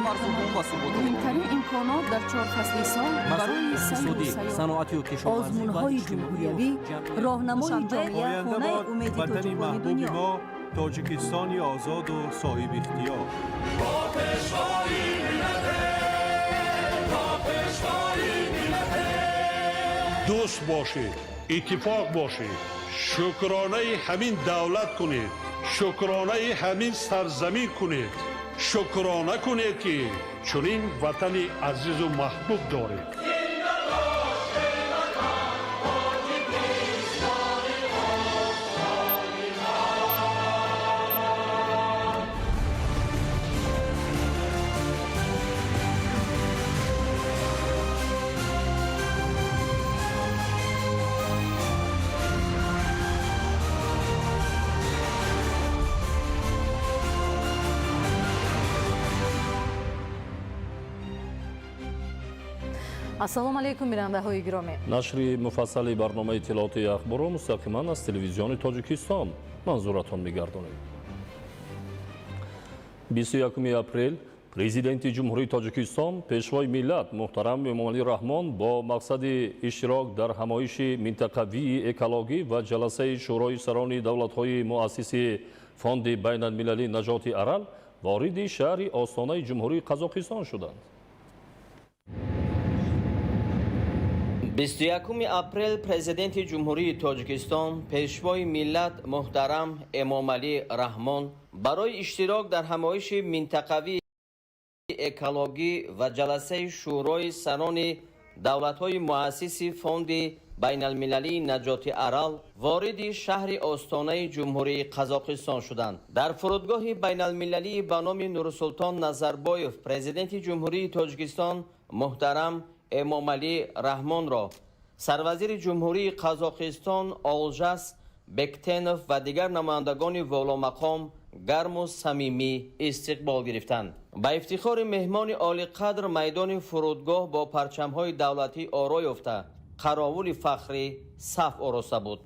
آرزوها و ثبات مهمترین امکانات در 4 فصل سال برای سیر و سیاحت، صنعتی و کشاورزی آزمون‌های جمهوریوی، راهنمای جامعه خانه امید تاجیکان دنیا. تاجیکستانی آزاد و صاحب اختیار. دوست باشید، اتفاق باشید، شکرانه همین دولت کنید، شکرانه همین سرزمین کنید، شکرانه کنید که چنین وطن عزیز و محبوب دارید. ассалому алайкум бинандаҳои гиромӣ. нашри муфассали барномаи иттилооти ахборо мустақиман аз телевизиони Тоҷикистон манзуратон мегардонем. 21 апрел президенти ҷумҳурии Тоҷикистон пешвои миллат муҳтарам Эмомалӣ Раҳмон бо мақсади иштирок дар ҳамоиши минтақавии экологӣ ва ҷаласаи шӯрои сарони давлатҳои муассиси фонди байналмилалии наҷоти арал вориди шаҳри остонаи ҷумҳурии Қазоқистон шуданд. 21 апрел президенти ҷумҳурии Тоҷикистон пешвои миллат муҳтарам Эмомалӣ Раҳмон барои иштирок дар ҳамоиши минтақавии экологӣ ва ҷаласаи шӯрои сарони давлатҳои муассиси фонди байналмилалии наҷоти арал вориди шаҳри остонаи ҷумҳурии Қазоқистон шуданд. дар фурудгоҳи байналмилалии ба номи Нурсултон Назарбоев президенти ҷумҳурии Тоҷикистон муҳтарам Эмомалӣ Раҳмонро сарвазири ҷумҳурии Қазоқистон Олжас Бектенов ва дигар намояндагони воломақом гарму самимӣ истиқбол гирифтанд. ба ифтихори меҳмони олиқадр майдони фурудгоҳ бо парчамҳои давлатӣ оро ёфта қаровули фахрӣ саф ороста буд.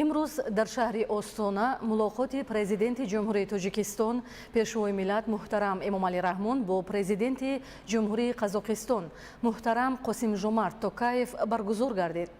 имрӯз дар шаҳри остона мулоқоти президенти ҷумҳурии Тоҷикистон пешвои миллат муҳтарам Эмомалӣ Раҳмон бо президенти ҷумҳурии Қазоқистон муҳтарам Қосимжомарт Токаев баргузор гардид.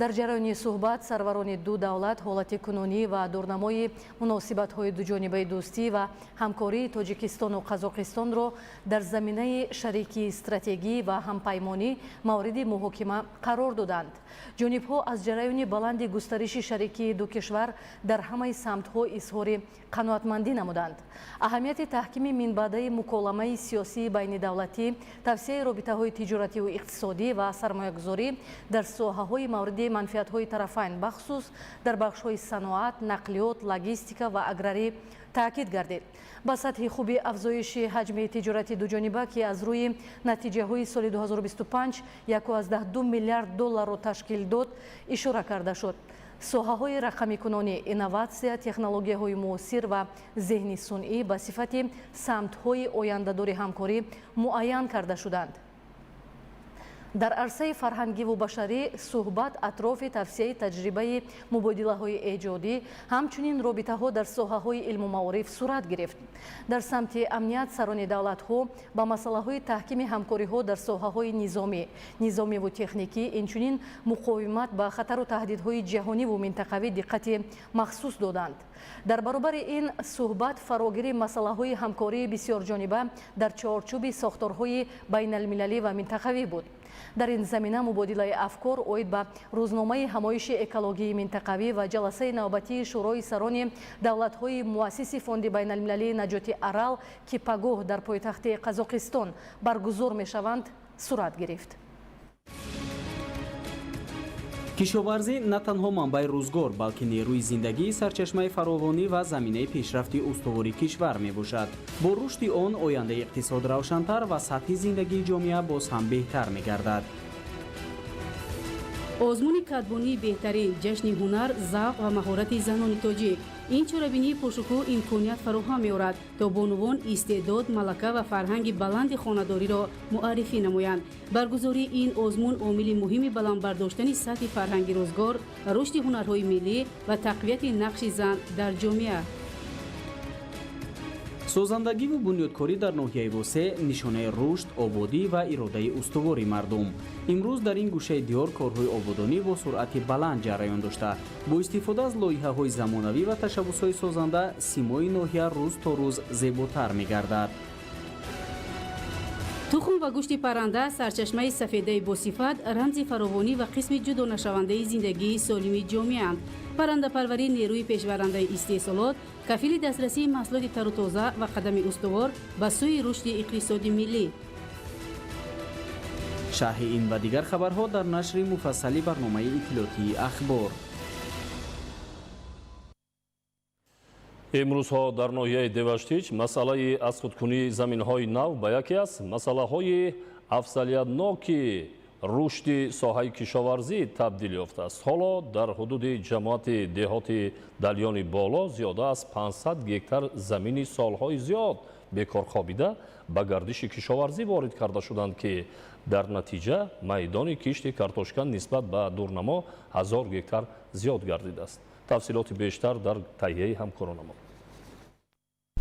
дар ҷараёни суҳбат сарварони ду давлат ҳолати кунунӣ ва дурнамои муносибатҳои дуҷонибаи дӯстӣ ва ҳамкории Тоҷикистону Қазоқистонро дар заминаи шарикии стратегӣ ва ҳампаймонӣ мавриди муҳокима қарор доданд. ҷонибҳо аз ҷараёни баланди густариши шарикии ду кишвар дар ҳамаи самтҳо изҳори қаноатмандӣ намуданд. аҳамияти таҳкими минбаъдаи муколамаи сиёсии байнидавлатӣ, тавсеяи робитаҳои тиҷоративу иқтисодӣ ва сармоягузорӣ дар соҳаҳои мавриди манфиатҳои тарафайн бахусус дар бахшҳои саноат, нақлиёт, логистика ва аграрӣ таъкид гардид. ба сатҳи хуби афзоиши ҳаҷми тиҷорати дуҷониба ки аз рӯи натиҷаҳои соли 2025 $1.2 миллиард ташкил дод ишора карда шуд. соҳаҳои рақамикунонӣ, инноватсия, технологияҳои муосир ва зеҳни сунъӣ ба сифати самтҳои ояндадори ҳамкорӣ муайян карда шуданд. дар арсаи фарҳангиву башарӣ суҳбат атрофи тавсеяи таҷрибаи мубодилаҳои эҷодӣ ҳамчунин робитаҳо дар соҳаҳои илму маориф сурат гирифт. дар самти амният сарони давлатҳо ба масъалаҳои таҳкими ҳамкориҳо дар соҳаҳои низомиву техникӣ инчунин муқовимат ба хатару таҳдидҳои ҷаҳониву минтақавӣ диққати махсус доданд. дар баробари ин суҳбат фарогири масъалаҳои ҳамкории бисёрҷониба дар чорчӯби сохторҳои байналмилалӣ ва минтақавӣ буд. дар ин замина мубодилаи афкор оид ба рӯзномаи ҳамоиши экологии минтақавӣ ва ҷаласаи навбатии шӯрои сарони давлатҳои муассиси фонди байналмилалии наҷоти арал ки пагоҳ дар пойтахти Қазоқистон баргузор мешаванд сурат гирифт. кишоварзӣ на танҳо манбаи рӯзгор, балки нерӯи зиндагии сарчашмаи фаровонӣ ва заминаи пешрафти устувории кишвар мебошад. бо рушди он ояндаи иқтисод равшантар ва сатҳи зиндагии ҷомеа боз ҳам беҳтар мегардад. озмуни кадбонии беҳтарин, ҷашни ҳунар, завқ ва маҳорати занони тоҷик. ин чорабинии пуршукӯҳ имконият фароҳам меорад то бонувон истеъдод, малака ва фарҳанги баланди хонадориро муаррифӣ намоянд. баргузории ин озмун омили муҳими баландбардоштани сатҳи фарҳанги рӯзгор, рушди ҳунарҳои миллӣ ва тақвияти нақши зан дар ҷомеа. созандагӣ ва бунёдкорӣ дар ноҳияи восеъ нишонаи рушд, ободӣ ва иродаи устувори мардум. имрӯз дар ин гӯшаи диёр корҳои ободонӣ бо суръати баланд ҷараён дошта, бо истифода аз лоиҳаҳои замонавӣ ва ташаббусҳои созанда симои ноҳия рӯз то рӯз зеботар мегардад. тухм ва гӯшти парранда, сарчашмаи сафедаи босифат, рамзи фаровонӣ ва қисми ҷудонашавандаи зиндагии солими ҷомеаанд. паррандапарварӣ нерӯи пешбарандаи истеҳсолот, кафили дастрасии маҳсулоти тару тоза ва қадами устувор ба сӯи рушди иқтисоди миллӣ. шарҳи ин ва дигар хабарҳо дар нашри муфассали барномаи иттилоотии ахбор. имрӯзҳо дар ноҳияи деваштич масъалаи азхудкунии заминҳои нав ба яке аз масъалаҳои афзалиятноки рушди соҳаи кишоварзӣ табдил ёфтааст. ҳоло дар ҳудуди ҷамоати деҳоти далёни боло зиёда аз 500 гектар замини солҳои зиёд бекорхобида ба гардиши кишоварзӣ ворид карда шуданд, ки дар натиҷа майдони кишти картошка нисбат ба дурнамо 1000 гектар зиёд гардидааст. тафсилоти бештар дар таҳияи ҳамкорони мо.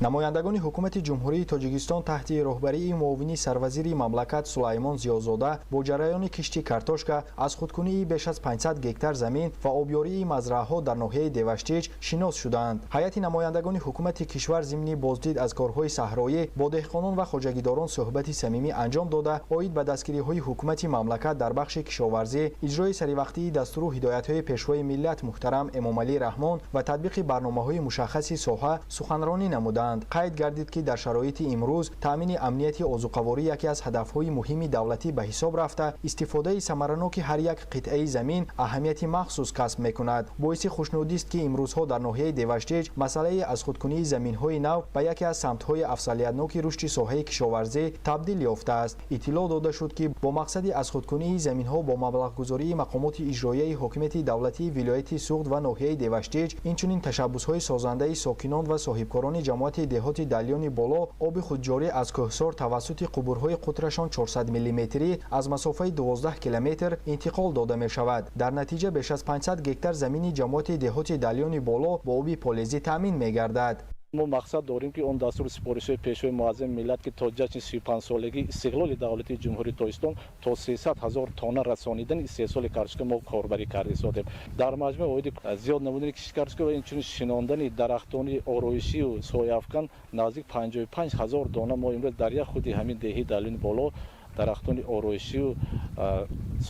намояндагони ҳукумати ҷумҳурии тоҷикистон таҳти роҳбарии муовини сарвазири мамлакат Сулаймон Зиёзода бо ҷараёни кишти картошка, аз худкунии беш аз 500 гектар замин ва обёрии мазраъаҳо дар ноҳияи Деваштич шинос шуданд. ҳайати намояндагони ҳукумати кишвар зимни боздид аз корҳои саҳроӣ бо деҳқонон ва хоҷагидорон суҳбати самимӣ анҷом дода, оид ба дастгириҳои ҳукумати мамлакат дар бахши кишоварзӣ, иҷрои саривақтии дастуру ҳидоятҳои пешвои миллат муҳтарам Эмомалӣ Раҳмон ва татбиқи барномаҳои мушаххаси соҳа суханронӣ намуданд. қайд гардид ки дар шароити имрӯз таъмини амнияти озуқаворӣ яке аз ҳадафҳои муҳими давлатӣ ба ҳисоб рафта, истифодаи самараноки ҳар як қитъаи замин аҳамияти махсус касб мекунад. боиси хушнудист ки имрӯзҳо дар ноҳияи Деваштич масъалаи азхудкунии заминҳои нав ба яке аз самтҳои афзалиятноки рушди соҳаи кишоварзӣ табдил ёфтааст. иттилоъ дода шуд ки бо мақсади азхудкунии заминҳо бо маблағгузории мақомоти иҷроияи ҳокимияти давлатии вилояти Суғд ва ноҳияи Деваштич, инчунин ташаббусҳои созандаи сокинон ва соҳибкорони ҷамоати деҳоти далёни боло оби худҷорӣ аз кӯҳсор тавассути қубурҳои қутрашон 400 миллиметрӣ аз масофаи 12 километр интиқол дода мешавад. дар натиҷа беш аз 500 гектар замини ҷамоати деҳоти далёни боло бо оби полезӣ таъмин мегардад. мо мақсад дорем ки он дастури сипоришҳои пешвои муаззами миллат ки то ҷашни 35-солагии истиқлоли давлати ҷумҳурии Тоҷикистон то 300 000 тонна расонидани истеҳсоли картошка мо корбарӣ карда истодем. дар маҷмӯъ оиди зиёд намудани кишти картошка ва инчунин шинондани дарахтони ороишию сояфкан наздик 55 000 дона мо имрӯз дар як худи ҳамин деҳаи далёни боло дарахтони ороишию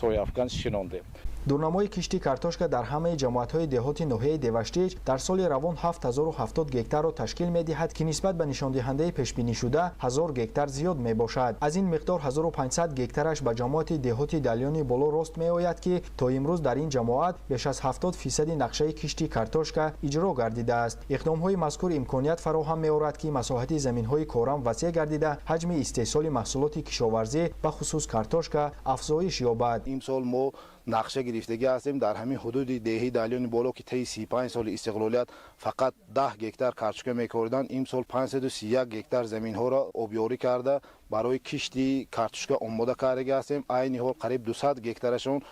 сояфкан шинондем. дурнамои кишти картошка дар ҳамаи ҷамоатҳои деҳоти ноҳияи Деваштич дар соли равон 7070 гектарро ташкил медиҳад, ки нисбат ба нишондиҳандаи пешбинишуда 1000 гектар зиёд мебошад. аз ин миқдор 1500 гектараш ба ҷамоати деҳоти далёни боло рост меояд, ки то имрӯз дар ин ҷамоат беш аз 70% нақшаи кишти картошка иҷро гардидааст. иқдомҳои мазкур имконият фароҳам меорад, ки масоҳати заминҳои корам васеъ гардида, ҳаҷми истеҳсоли маҳсулоти кишоварзӣ ба хусус картошка афзоиш ёбад. имсол мо нақша гирифтагӣ ҳастем дар ҳамин ҳудуди деҳаи далёни боло ки таи 35 соли истиқлолият фақат 10 гектар картошка мекориданд, имсол 531 гектар заминҳоро обёрӣ карда барои кишти картошка омода кардаги ҳастем. айни ҳол қариб 200 гектарашон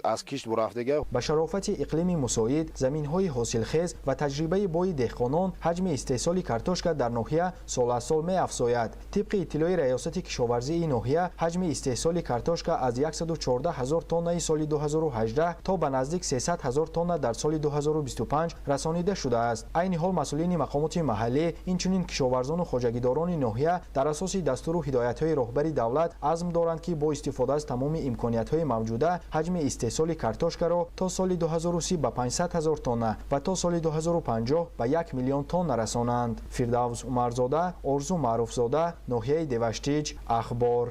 аз кишт бурафтага. ба шарофати иқлими мусоид, заминҳои ҳосилхез ва таҷрибаи бои деҳқонон ҳаҷми истеҳсоли картошка дар ноҳия сол аз сол меафзояд. тибқи иттилои раёсати кишоварзии ноҳия, ҳаҷми истеҳсоли картошка аз 114 000 тоннаи соли 2018 то ба наздик 300 000 тонна дар соли 2025 расонида шудааст. айни ҳол масъулини мақомоти маҳаллӣ, инчунин кишоварзону хоҷагидорони ноҳия дар асоси дастуру ҳидоятҳои роҳбари давлат азм доранд, ки бо истифода аз тамоми имкониятҳои мавҷуда ҳаҷми истеҳсоли картошкаро то соли 2030 ба 500 000 тонна ва то соли 2050 ба 1 миллион тонна расонанд. Фирдавс Умарзода, Орзу Маъруфзода, ноҳияи Деваштич, Ахбор.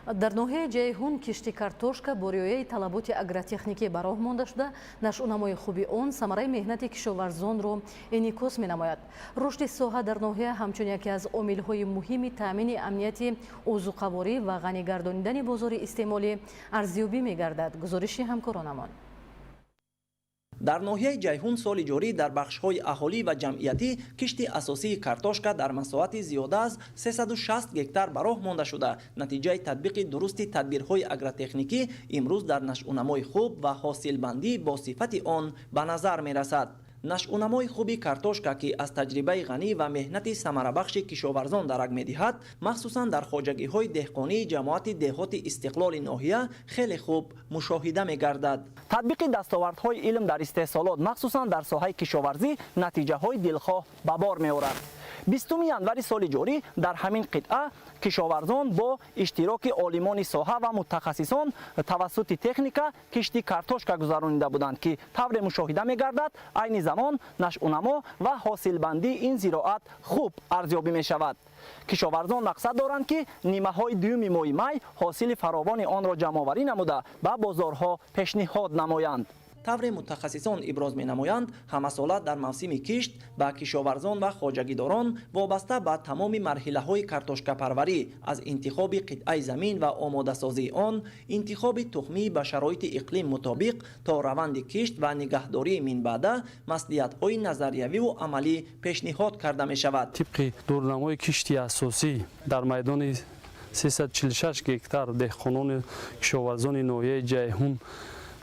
дар ноҳияи ҷайҳун кишти картошка бо риояи талаботи агротехникӣ ба роҳ монда шуда, нашъунамои хуби он самараи меҳнати кишоварзонро инъикос менамояд. рушди соҳа дар ноҳия ҳамчун яке аз омилҳои муҳими таъмини амнияти озуқаворӣ ва ғанӣ гардонидани бозори истеъмолӣ арзёбӣ мегардад. гузориши ҳамкоронамон. дар ноҳияи ҷайҳун соли ҷорӣ дар бахшҳои аҳолӣ ва ҷамъиятӣ кишти асосии картошка дар масоҳати зиёда аз 360 гектар ба роҳ монда шуда, натиҷаи татбиқи дурусти тадбирҳои агротехникӣ имрӯз дар нашъунамои хуб ва ҳосилбандӣ бо сифати он ба назар мерасад. нашъунамои хуби картошка ки аз таҷрибаи ғанӣ ва меҳнати самарабахши кишоварзон дарак медиҳад, махсусан дар хоҷагиҳои деҳқонии ҷамоати деҳоти истиқлоли ноҳия хеле хуб мушоҳида мегардад. татбиқи дастовардҳои илм дар истеҳсолот, махсусан дар соҳаи кишоварзӣ, натиҷаҳои дилхоҳ ба бор меорад. 20 январи соли ҷорӣ дар ҳамин қитъа кишоварзон бо иштироки олимони соҳа ва мутахассисон тавассути техника кишти картошка гузаронида буданд ки тавре мушоҳида мегардад айни замон нашъунамо ва ҳосилбандии ин зироат хуб арзёбӣ мешавад. кишоварзон мақсад доранд ки нимаҳои дуюми моҳи май ҳосили фаровони онро ҷамъоварӣ намуда ба бозорҳо пешниҳод намоянд. тавре мутахассисон иброз менамоянд, ҳамасола дар мавсими кишт ба кишоварзон ва хоҷагидорон вобаста ба тамоми марҳилаҳои картошкапарварӣ аз интихоби қитъаи замин ва омодасозии он, интихоби тухмӣ ба шароити иқлим мутобиқ то раванди кишт ва нигаҳдории минбаъда маслиҳатҳои назариявиву амалӣ пешниҳод карда мешавад. тибқи дурнамои кишти асосӣ дар майдони 346 гектар деҳқонони кишоварзони ноҳияи ҷайҳун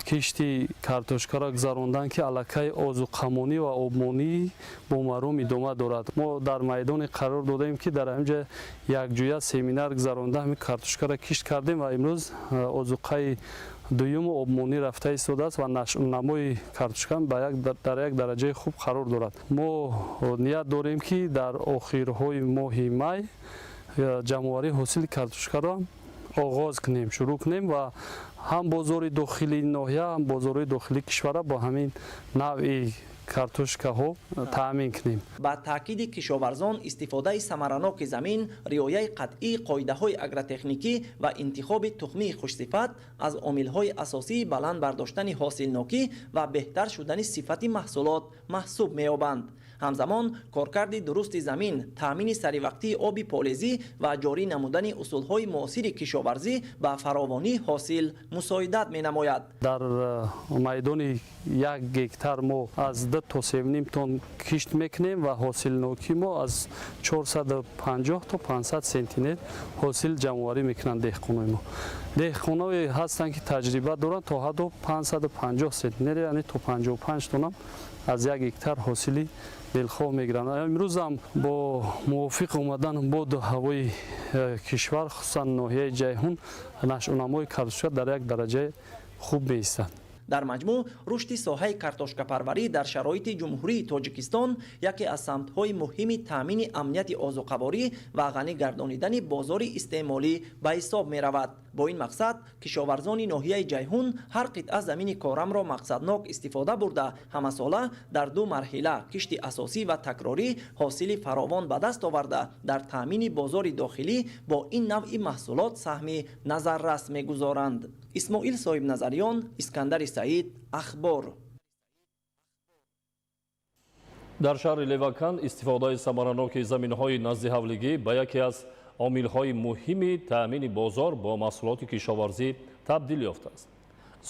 кишти картошкаро гузаронданд ки аллакай озуқамонӣ ва обмонӣ бо маром идома дорад. мо дар майдоне қарор додем ки дар ҳамҷа якҷоя семинар гузаронда ҳамин картошкаро кишт кардем ва имрӯз озуқаи дуюму обмонӣ рафта истодааст ва нашъунамои картошка дар як дараҷаи хуб қарор дорад. мо ният дорем ки дар охирҳои моҳи май ҷамъоварии ҳосили картошкаро оғоз кунем, шурӯъ кунем ва ҳам бозори дохилии ноҳия, ҳам бозори дохилии кишвара бо ҳамин навъи картошкаҳо таъмин кунем. ба таъкиди кишоварзон, истифодаи самараноки замин, риояи қатъии қоидаҳои агротехникӣ ва интихоби тухмии хушсифат аз омилҳои асосии баланд бардоштани ҳосилнокӣ ва беҳтар шудани сифати маҳсулот маҳсуб меёбанд. ҳамзамон коркарди дурусти замин, таъмини саривақтии оби полезӣ ва ҷорӣ намудани усулҳои муосири кишоварзӣ ба фаровонии ҳосил мусоидат менамояд. дар майдони 1 гектар мо аз 2 то 3.5 тонн кишт мекунем ва ҳосилноки мо аз 450 то 500 сентинет ҳосил ҷамъоварӣ мекунанд деҳқонои мо. деҳқоное ҳастанд ки таҷриба доранд то ҳаддо 550 сентинет, яъне то 55 тонна аз 1 гектар ҳосили дилхоҳ мегиранд. имрӯз ҳам бо мувофиқ омадан боду ҳавои кишвар, хусусан ноҳияи ҷайҳун, нашъунамои картошка дар як дараҷаи хуб меистад. дар маҷмӯъ рушди соҳаи картошкапарварӣ дар шароити ҷумҳурии тоҷикистон яке аз самтҳои муҳими таъмини амнияти озуқаворӣ ва ғанӣ гардонидани бозори истеъмолӣ ба ҳисоб меравад. бо ин мақсад кишоварзони ноҳияи ҷайҳун ҳар қитъа замини корамро мақсаднок истифода бурда, ҳамасола дар 2 марҳила кишти асосӣ ва такрорӣ ҳосили фаровон ба даст оварда, дар таъмини бозори дохилӣ бо ин навъи маҳсулот саҳми назаррас мегузоранд. исмоил соҳибназариён, искандари саид, ахбор. дар шаҳри левакан истифодаи самараноки заминҳои назди ҳавлигӣ ба яке аз омилҳои муҳими таъмини бозор бо маҳсулоти кишоварзӣ табдил ёфтааст.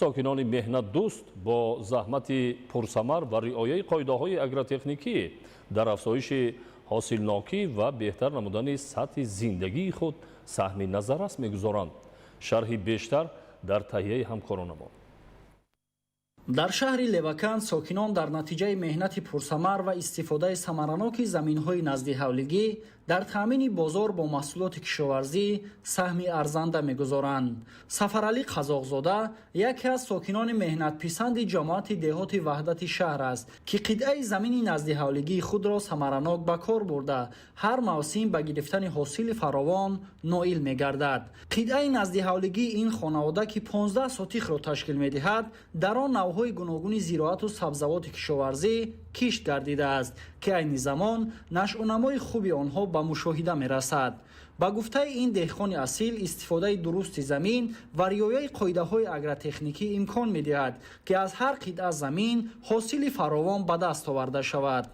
сокинони меҳнатдӯст бо заҳмати пурсамар ва риояи қоидаҳои агротехникӣ дар афзоиши ҳосилнокӣ ва беҳтар намудани сатҳи зиндагии худ саҳми назаррас мегузоранд. шарҳи бештар дар таҳияи ҳамкоронамон. дар шаҳри левакан сокинон дар натиҷаи меҳнати пурсамар ва истифодаи самараноки заминҳои наздиҳавлигӣ дар таъмини бозор бо маҳсулоти кишоварзӣ саҳми арзанда мегузоранд. Сафаралӣ Қазоқзода яке аз сокинони меҳнатписанди ҷамоати деҳоти ваҳдати шаҳр аст, ки қитъаи замини наздиҳавлигии худро самаранок ба кор бурда, ҳар мавсим ба гирифтани ҳосили фаровон ноил мегардад. қитъаи наздиҳавлигии ин хонавода ки 15 сотихро ташкил медиҳад, дар он навъҳои гуногуни зироату сабзавоти кишоварзӣ кишт гардидааст, ки айни замон нашъунамои хуби онҳо ба мушоҳида мерасад. ба гуфтаи ин деҳқони асил истифодаи дурусти замин ва риояи қоидаҳои агротехникӣ имкон медиҳад ки аз ҳар қитъа замин ҳосили фаровон ба даст оварда шавад.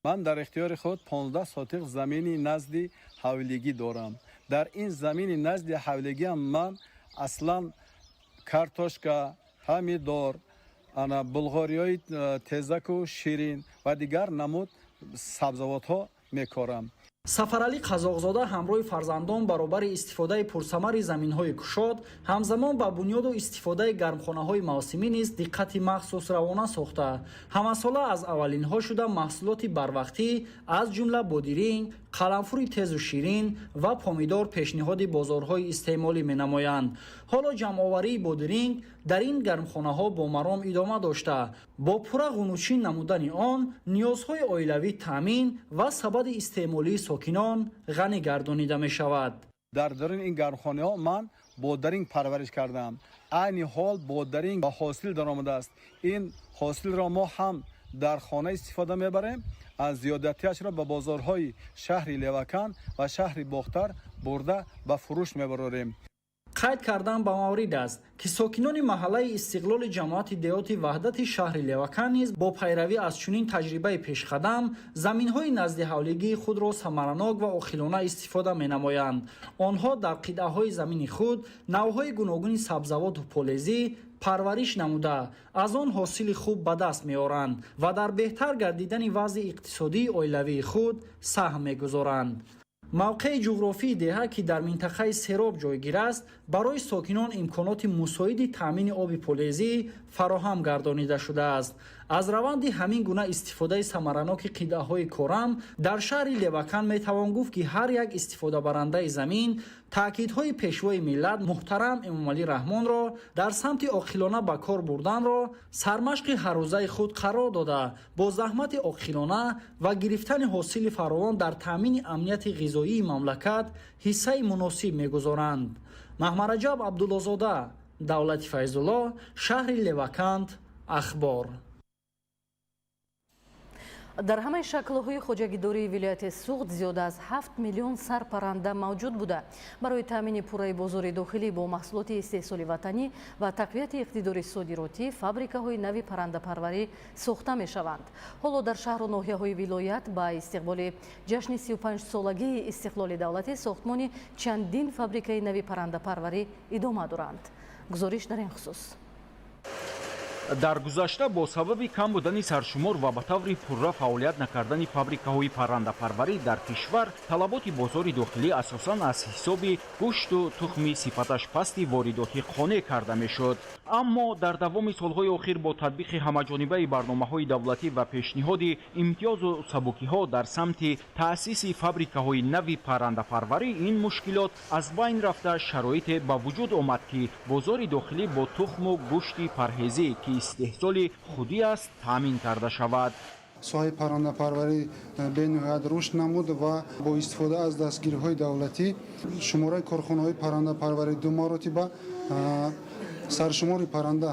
ман дар ихтиёри худ 15 сотиқ замини назди ҳавлигӣ дорам. дар ин замини назди ҳавлигиам ман аслан картошка, помидор, булғориҳои тезаку ширин ва дигар намуд сабзавотҳо мекорам. Сафаралӣ Қазоқзода ҳамроҳи фарзандон баробари истифодаи пурсамари заминҳои кушод, ҳамзамон ба бунёду истифодаи гармхонаҳои мавсимӣ низ диққати махсус равона сохта, ҳамасола аз аввалинҳо шуда маҳсулоти барвақтӣ аз ҷумла бодиринг, қаламфури тезу ширин ва помидор пешниҳоди бозорҳои истеъмолӣ менамоянд. ҳоло ҷамъоварии бодиринг дар ин гармхонаҳо бо маром идома дошта, бо пурра ғунӯшин намудани он ниёзҳои оилавӣ таъмин ва сабади истеъмолии сокинон ғанӣ гардонида мешавад. дар дарун ин гармхонаҳо ман бодаринг парвариш кардам. айни ҳол бодаринг ба ҳосил даромадааст. ин ҳосилро мо ҳам дар хона истифода мебарем, аз зиёдатиашро ба бозорҳои шаҳри Левакан ва шаҳри Бохтар бурда ба фурӯш мебарорем. қайд кардан ба маврид аст ки сокинони маҳаллаи истиқлоли ҷамоати деҳоти ваҳдати шаҳри Левакан низ бо пайравӣ аз чунин таҷрибаи пешқадам заминҳои назди ҳавлигии худро самаранок ва охилона истифода менамоянд. онҳо дар қитъаҳои замини худ навъҳои гуногуни сабзавоту полезӣ парвариш намуда аз он ҳосили хуб ба даст меоранд ва дар беҳтар гардидани вазъи иқтисодии оилавии худ саҳм мегузоранд. мавқеи ҷуғрофии деҳа ки дар минтақаи сероб ҷойгир аст барои сокинон имконоти мусоиди таъмини оби полезӣ фароҳам гардонида шудааст. аз раванди ҳамин гуна истифодаи самараноки қитъаҳои корам дар шаҳри Левакан метавон гуфт ки ҳар як истифодабарандаи замин таъкидҳои пешвои миллат муҳтарам Эмомалӣ Раҳмонро дар самти оқилона ба кор бурданро сармашқи ҳаррӯзаи худ қарор дода, бо заҳмати оқилона ва гирифтани ҳосили фаровон дар таъмини амнияти ғизоии мамлакат ҳиссаи муносиб мегузоранд. Маҳмараҷаб Абдуллозода, Давлати Файзулло, шаҳри Леваканд, Ахбор. дар ҳамаи шаклҳои хоҷагидории вилояти Суғд зиёда аз 7 миллион сар парранда мавҷуд буда барои таъмини пурраи бозори дохилӣ бо маҳсулоти истеҳсоли ватанӣ ва тақвияти иқтидори содиротӣ фабрикаҳои нави паррандапарварӣ сохта мешаванд. ҳоло дар шаҳру ноҳияҳои вилоят ба истиқболи ҷашни 35-солагии истиқлоли давлатӣ сохтмони чандин фабрикаи нави паррандапарварӣ идома доранд. гузориш дар ин хусус. дар гузашта бо сабаби кам будани саршумор ва ба таври пурра фаъолият накардани фабрикаҳои паррандапарварӣ дар кишвар талаботи бозори дохилӣ асосан аз ҳисоби гӯшту тухми сифаташ пасти воридотӣ қонеъ карда мешуд. аммо дар давоми солҳои охир бо татбиқи ҳамаҷонибаи барномаҳои давлатӣ ва пешниҳоди имтиёзу сабукиҳо дар самти таъсиси фабрикаҳои нави паррандапарварӣ ин мушкилот аз байн рафта шароите ба вуҷуд омад ки бозори дохилӣ бо тухму гӯшти парҳезӣ ки истеҳсоли худӣ аст таъмин карда шавад. соҳаи паррандапарварӣ бениҳоят рушд намуд ва бо истифода аз дастгириҳои давлатӣ шумораи корхонаҳои паррандапарварӣ 2 маротиба, саршумори парранда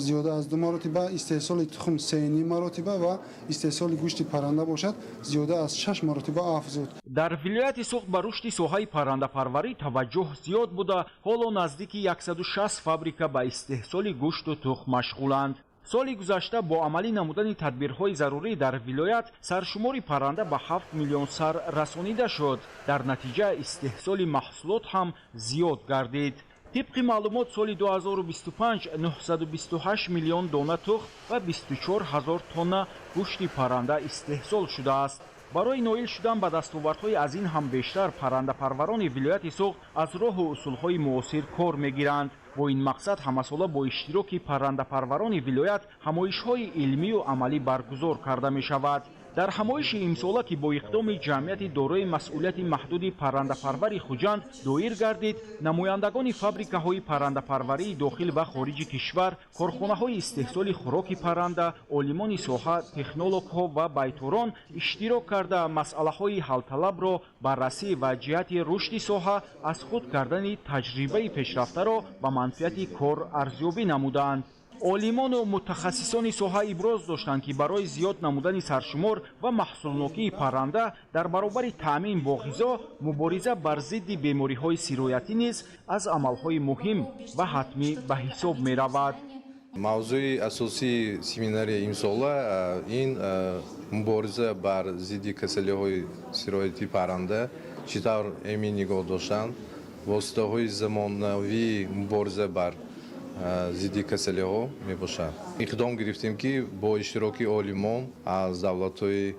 зиёда аз 2 маротиба, истеҳсоли тухм 3.5 маротиба ва истеҳсоли гӯшти парранда бошад зиёда аз 6 маротиба афзуд. дар вилояти Суғд ба рушди соҳаи паррандапарварӣ таваҷҷӯҳ зиёд буда ҳоло наздики 160 фабрика ба истеҳсоли гӯшту тухм машғуланд. соли гузашта бо амалӣ намудани тадбирҳои зарурӣ дар вилоят саршумори парранда ба 7 миллион сар расонида шуд. дар натиҷа истеҳсоли маҳсулот ҳам зиёд гардид. طبق معلومات سال 2025 928 میلیون دانه تخم و 24,000 تن گوشت پرنده استحصال شده است. برای نایل شدن به دستاوردهای از این هم بیشتر پرنده پروران ولایت سوغد از راه و اصولهای معاصر کار میگیرند. با این مقصد همساله با اشتراک پرنده پروران ولایت همایش‌های علمی و عملی برگزار کرده می شود. در همایش امساله که با اقدام جمعیت دارای مسئولیت محدود پرنده پروری خوجند دایر گردید، نمایندگان فابریکه‌های پرنده پروری داخل و خارج کشور، کارخانه‌های استحصال خوراک پرنده، عالمان ساحه، تکنولوژها و بیتوران اشتراک کرده مسئله‌های حل طلب را بررسی و جهت رشد ساحه از خود کردن تجربه پیشرفته را به منفعت کار ارزیابی نمودند. олимону мутахассисони соҳа иброз доштанд ки барои зиёд намудани саршумор ва маҳсулнокии парранда дар баробари таъмин бо ғизо мубориза бар зидди бемориҳои сироятӣ низ аз амалҳои муҳим ва ҳатмӣ ба ҳисоб меравад. мавзӯи асосии семинарияи имсола ин мубориза бар зидди касалиҳои сироятии парранда чӣ тавр эмин нигоҳ доштан, воситаҳои замонавии мубориза бар зидди касалиҳо мебошад. иқдом гирифтем ки бо иштироки олимон аз давлатҳои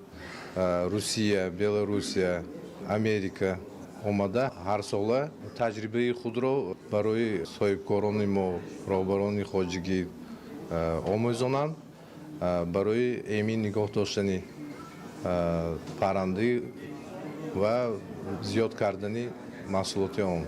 русия, беларусия, америка омада ҳарсола таҷрибаи худро барои соҳибкорони мо, роҳбарони хоҷигӣ омӯзонанд барои эмин нигоҳ доштани паррандӣ ва зиёд кардани маҳсулоти он.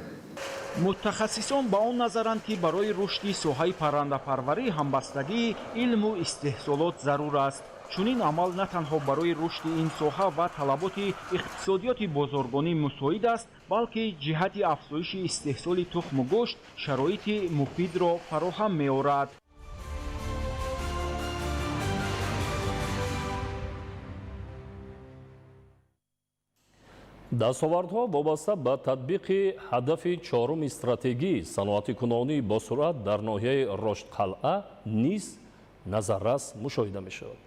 мутахассисон ба он назаранд ки барои рушди соҳаи паррандапарварӣ ҳамбастагии илму истеҳсолот зарур аст. чунин амал на танҳо барои рушди ин соҳа ва талаботи иқтисодиёти бозоргонӣ мусоид аст, балки ҷиҳати афзоиши истеҳсоли тухму гӯшт шароити муфидро фароҳам меорад. дастовардҳо вобаста ба татбиқи ҳадафи чоруми стратегии саноати кунонӣ бо суръат дар ноҳияи Роштқалъа низ назаррас мушоҳида мешавад.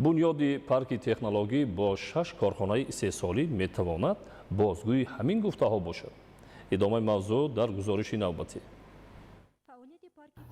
бунёди парки технологӣ бо 6 корхонаи истеҳсолӣ метавонад бозгӯи ҳамин гуфтаҳо бошад. идомаи мавзӯъ дар гузориши навбатӣ.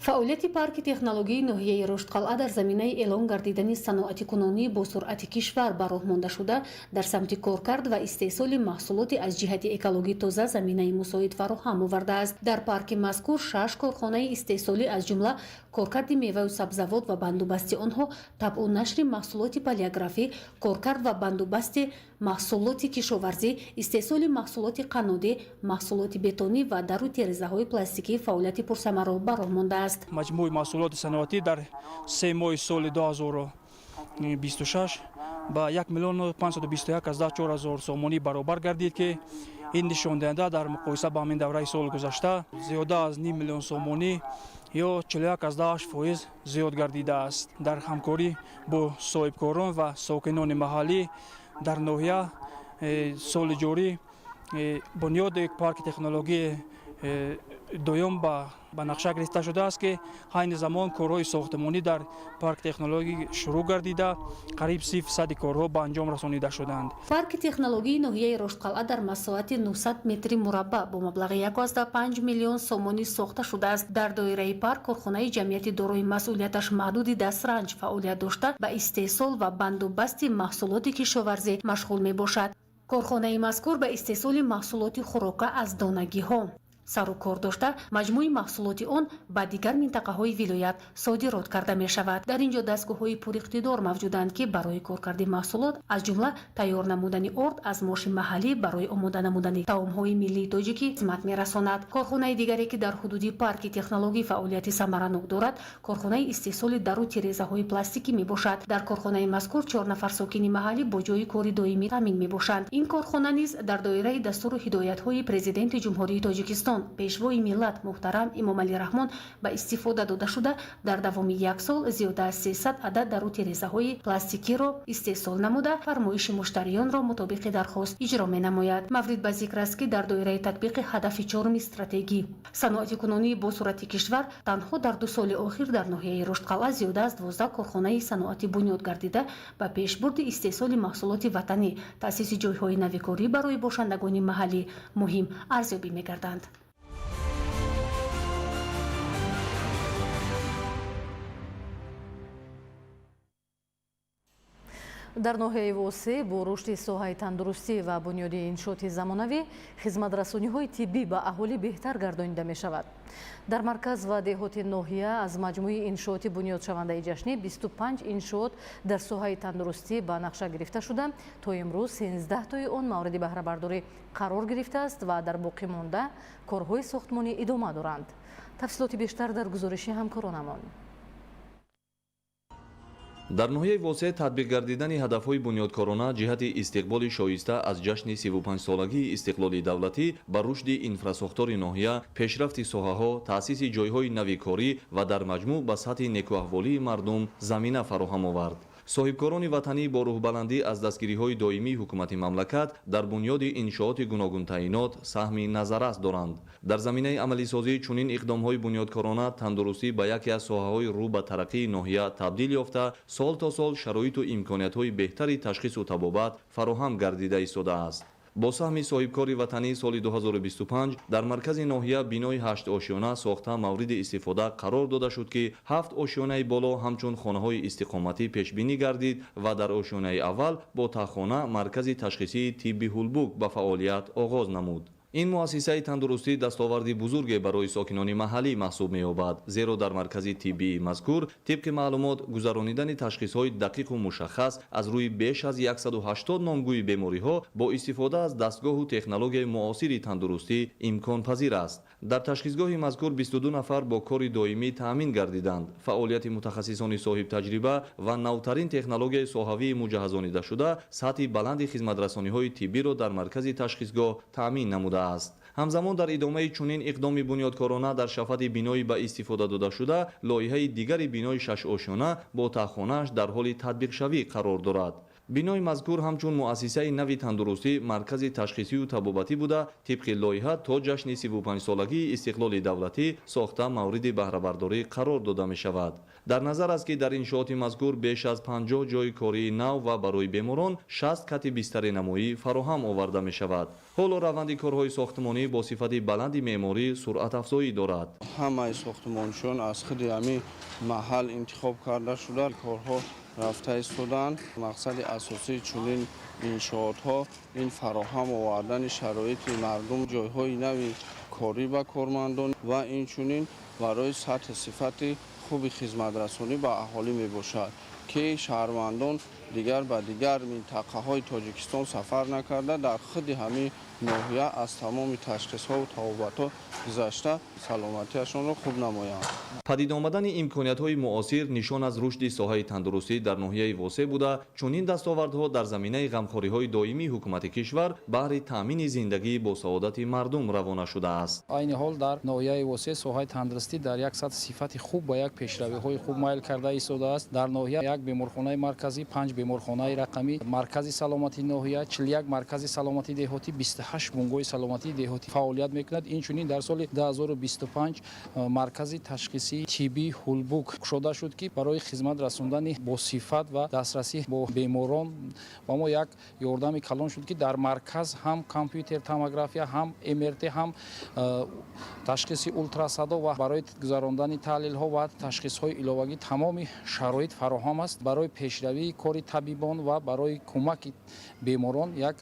фаъолияти парки технологии ноҳияи Роштқалъа дар заминаи эълон гардидани саноати кунонӣ бо суръати кишвар ба роҳ монда шуда дар самти коркард ва истеҳсоли маҳсулоти аз ҷиҳати экологӣ тоза заминаи мусоид фароҳам овардааст. дар парки мазкур 6 корхонаи истеҳсолӣ аз ҷумла коркарди меваю сабзавот ва бандубасти онҳо, табъу нашри маҳсулоти палеографӣ, коркард ва бандубасти маҳсулоти кишоварзӣ, истеҳсоли маҳсулоти қаннодӣ, маҳсулоти бетонӣ ва дару тирезаҳои пластикӣ фаъолияти пурсамаро ба роҳ мондааст. маҷмӯи маҳсулоти саноатӣ дар 3 моҳи соли 2026 ба 1 млн 521 000 сомонӣ баробар гардид ки ин нишондиҳанда дар муқоиса ба ҳамин давраи соли гузашта зиёда аз 5 млн сомонӣ ё 41.8% зиёд гардидааст. дар ҳамкорӣ бо соҳибкорон ва сокинони маҳаллӣ дар ноҳия соли ҷорӣ бунёди парки технологии дуюм ба нақша гирифта шудааст ки айни замон корҳои сохтмонӣ дар парки технологӣ шурӯъ гардида қариб 30% корҳо ба анҷом расонида шуданд. парки технологии ноҳияи Роштқалъа дар масоҳати 900 метри мураббаъ бо маблағи 1.5 млн сомонӣ сохта шудааст. дар доираи парк корхонаи ҷамъияти дорои масъулияташ маҳдуди дастранҷ фаъолият дошта ба истеҳсол ва бандубасти маҳсулоти кишоварзӣ машғул мебошад. корхонаи мазкур ба истеҳсоли маҳсулоти хӯрока аз донагиҳо сару кор дошта маҷмӯи маҳсулоти он ба дигар минтақаҳои вилоят содирот карда мешавад. дар ин ҷо дастгоҳҳои пуриқтидор мавҷуданд ки барои коркарди маҳсулот аз ҷумла тайёр намудани орд аз моши маҳаллӣ барои омода намудани таомҳои миллии тоҷикӣ хизмат мерасонад. корхонаи дигаре ки дар ҳудуди парки технологӣ фаъолияти самаранок дорад корхонаи истеҳсоли дару тирезаҳои пластикӣ мебошад. дар корхонаи мазкур 4 нафар сокини маҳаллӣ бо ҷои кори доимӣ таъмин мебошанд. ин корхона низ дар доираи дастуру ҳидоятҳои президенти ҷумҳурии тоҷикистон пешвои миллат муҳтарам Эмомалӣ Раҳмон ба истифода дода шуда дар давоми 1 сол зиёда аз 300 адад дару тирезаҳои пластикиро истеҳсол намуда фармоиши муштариёнро мутобиқи дархост иҷро менамояд. маврид ба зикр аст ки дар доираи татбиқи ҳадафи чоруми стратегӣ саноати кунонӣ бо суръати кишвар танҳо дар 2 соли охир дар ноҳияи Роштқалъа зиёда аз 12 корхонаи саноатӣ бунёд гардида ба пешбурди истеҳсоли маҳсулоти ватанӣ таъсиси ҷойҳои навикорӣ барои бошандагони маҳаллӣ муҳим арзёбӣ мегарданд. дар ноҳияи восеъ бо рушди соҳаи тандурустӣ ва бунёди иншооти замонавӣ хизматрасониҳои тиббӣ ба аҳолӣ беҳтар гардонида мешавад. дар марказ ва деҳоти ноҳия аз маҷмӯи иншооти бунёдшавандаи ҷашнӣ 25 иншоот дар соҳаи тандурустӣ ба нақша гирифта шуда то имрӯз 13-тои он мавриди баҳрабардорӣ қарор гирифтааст ва дар боқӣ монда корҳои сохтмонӣ идома доранд. тафсилоти бештар дар гузориши ҳамкоронамон. дар ноҳияи восеъ татбиқ гардидани ҳадафҳои бунёдкорона ҷиҳати истиқболи шоиста аз ҷашни 35-солагии истиқлоли давлатӣ ба рушди инфрасохтори ноҳия, пешрафти соҳаҳо, таъсиси ҷойҳои нави корӣ ва дар маҷмӯъ ба сатҳи некуаҳволии мардум замина фароҳам овард. соҳибкорони ватанӣ бо рӯҳбаландӣ аз дастгириҳои доимии ҳукумати мамлакат дар бунёди иншооти гуногун таъинот саҳми назаррас доранд. дар заминаи амалисозии чунин иқдомҳои бунёдкорона тандурустӣ ба яке аз соҳаҳои рӯ ба тараqqии ноҳия табдил ёфта, сол то сол шароиту имкониятҳои беҳтари ташхису табобат фароҳам гардида истодааст. бо саҳми соҳибкори ватанӣ соли 2025 дар маркази ноҳия бинои 8 ошёна сохта мавриди истифода қарор дода шуд ки 7 ошёнаи боло ҳамчун хонаҳои истиқоматӣ пешбинӣ гардид ва дар ошёнаи аввал бо таххона маркази ташхисии тибби ҳулбук ба фаъолият оғоз намуд. ин муассисаи тандурустӣ дастоварди бузурге барои сокинони маҳаллӣ маҳсуб меёбад, зеро дар маркази тиббии мазкур тибқи маълумот гузаронидани ташхисҳои дақиқу мушаххас аз рӯи беш аз 180 номгӯи бемориҳо бо истифода аз дастгоҳу технологияи муосири тандурустӣ имконпазир аст. дар ташхисгоҳи мазкур 22 нафар бо кори доимӣ таъмин гардиданд. фаъолияти мутахассисони соҳибтаҷриба ва навтарин технологияи соҳавии муҷаҳҳазонидашуда сатҳи баланди хизматрасониҳои тиббиро дар маркази ташхисгоҳ таъмин намуда аст. ҳамзамон дар идомаи чунин иқдоми бунёдкорона дар шафати бинои ба истифода додашуда лоиҳаи дигари бинои 6 ошёна бо таххонааш дар ҳоли татбиқшавӣ қарор дорад. бинои мазкур ҳамчун муассисаи нави тандурустӣ маркази ташхисию табобатӣ буда тибқи лоиҳа то ҷашни 35-солагии истиқлоли давлатӣ сохта мавриди баҳрабардорӣ қарор дода мешавад. дар назар аст ки дар иншооти мазкур беш аз 50 ҷойи кории нав ва барои беморон 60 кати бистари намоӣ фароҳам оварда мешавад. ҳоло раванди корҳои сохтмонӣ бо сифати баланди меъморӣ суръатафзоӣ дорад. ҳамаи сохтмоншон аз худи ҳамин маҳал интихоб карда шуда корҳо рафта истоданд. мақсади асосии чунин иншоотҳо ин фароҳам овардани шароити мардум, ҷойҳои нави корӣ ба кормандон ва инчунин барои сатҳи сифати хуби хизматрасонӣ ба аҳолӣ мебошад ки шаҳрвандон дигар ба дигар минтақаҳои тоҷикистон сафар накарда дар худи ҳамин ноҳия аз тамоми ташхисҳову табобатҳо гузашта саломатиашонро хуб намоянд. падид омадани имкониятҳои муосир нишон аз рушди соҳаи тандурустӣ дар ноҳияи восеъ буда чунин дастовардҳо дар заминаи ғамхориҳои доимии ҳукумати кишвар баҳри таъмини зиндагии босаодати мардум равона шудааст. айни ҳол дар ноҳияи восеъ соҳаи тандурустӣ дар як сатҳ сифати хуб ба як пешравиҳои хуб майл карда истодааст. дар ноҳия як беморхонаи марказӣ, 5 беморхонаи рақамӣ, маркази саломатии ноҳия, 41 маркази саломатии деҳотӣ, 28 бунгоҳи саломатии деҳотӣ фаъолият мекунад. инчунин дар соли 2025 маркази ташхисии тиббии ҳулбук кушода шуд ки барои хизмат расондани босифат ва дастрасӣ бо беморон ба мо як ёрдами калон шуд ки дар марказ ҳам компютер томография, ҳам МРТ, ҳам ташхиси ултрасадо ва барои гузарондани таҳлилҳо ва ташхисҳои иловагӣ тамоми шароит фароҳам аст. барои пешравии кори табибон ва барои кӯмаки беморон як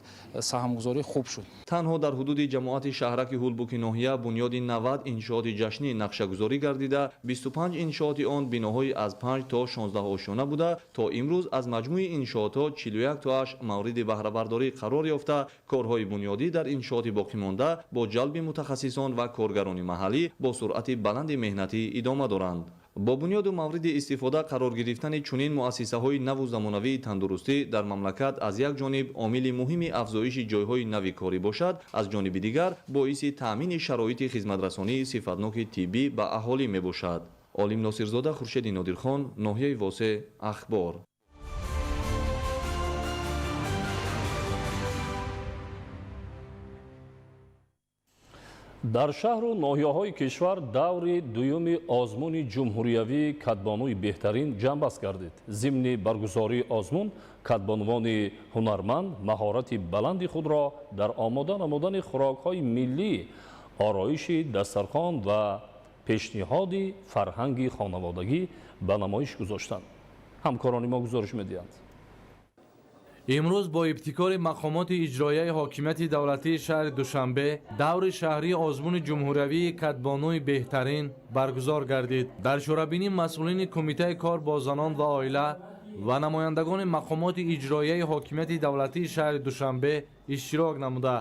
саҳмгузорӣ хуб шуд. танҳо дар ҳудуди ҷамоати шаҳраки ҳулбуки ноҳия бунёди 90 иншооти ҷашнӣ нақшагузорӣ гардида 25 иншооти он биноҳои аз 5 то 16 ошёна буда то имрӯз аз маҷмӯи иншоотҳо 41 тоаш мавриди баҳрабардорӣ қарор ёфта корҳои бунёдӣ дар иншооти боқимонда бо ҷалби мутахассисон ва коргарони маҳаллӣ бо суръати баланди меҳнатӣ идома доранд. бо бунёду мавриди истифода қарор гирифтани чунин муассисаҳои наву замонавии тандурустӣ дар мамлакат аз як ҷониб омили муҳими афзоиши ҷойҳои нави корӣ бошад, аз ҷониби дигар боиси таъмини шароити хизматрасонии сифатноки тиббӣ ба аҳолӣ мебошад. олим носирзода, хуршеди нодирхон, ноҳияи восеъ, ахбор. дар шаҳру ноҳияҳои кишвар даври дуюми озмуни ҷумҳуриявии катбонуи беҳтарин ҷамъбаст гардид. зимни баргузории озмун катбонувони ҳунарманд маҳорати баланди худро дар омода намудани хӯрокҳои миллӣ, ороиши дастархон ва пешниҳоди фарҳанги хонаводагӣ ба намоиш гузоштанд. ҳамкорони мо гузориш медиҳанд. имрӯз бо ибтикори мақомоти иҷроияи ҳокимияти давлатии шаҳри душанбе даври шаҳрии озмуни ҷумҳуриявии катбонуи беҳтарин баргузор гардид. дар шӯрабинӣ масъулини кумитаи кор бо занон ва оила ва намояндагони мақомоти иҷроияи ҳокимияти давлатии шаҳри душанбе иштирок намуда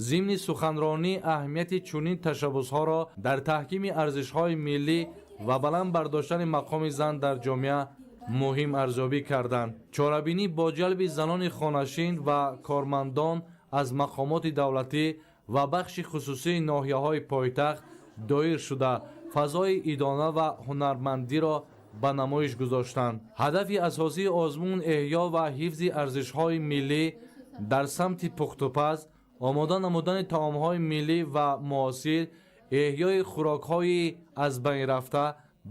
зимни суханронӣ аҳамияти чунин tashabbusҳоро дар таҳкими арзишҳои миллӣ ва баланд бардоштани мақоми зан дар ҷомеа муҳим арзёбӣ карданд. чорабинӣ бо ҷалби занони хонашин ва кормандон аз мақомоти давлатӣ ва бахши хусусии ноҳияҳои пойтахт доир шуда фазои идона ва ҳунармандиро ба намоиш гузоштанд. ҳадафи асосии озмун эҳё ва ҳифзи арзишҳои миллӣ дар самти пухтупаз, омода намудани таомҳои миллӣ ва муосир, эҳёи хӯрокҳои аз байн рафта,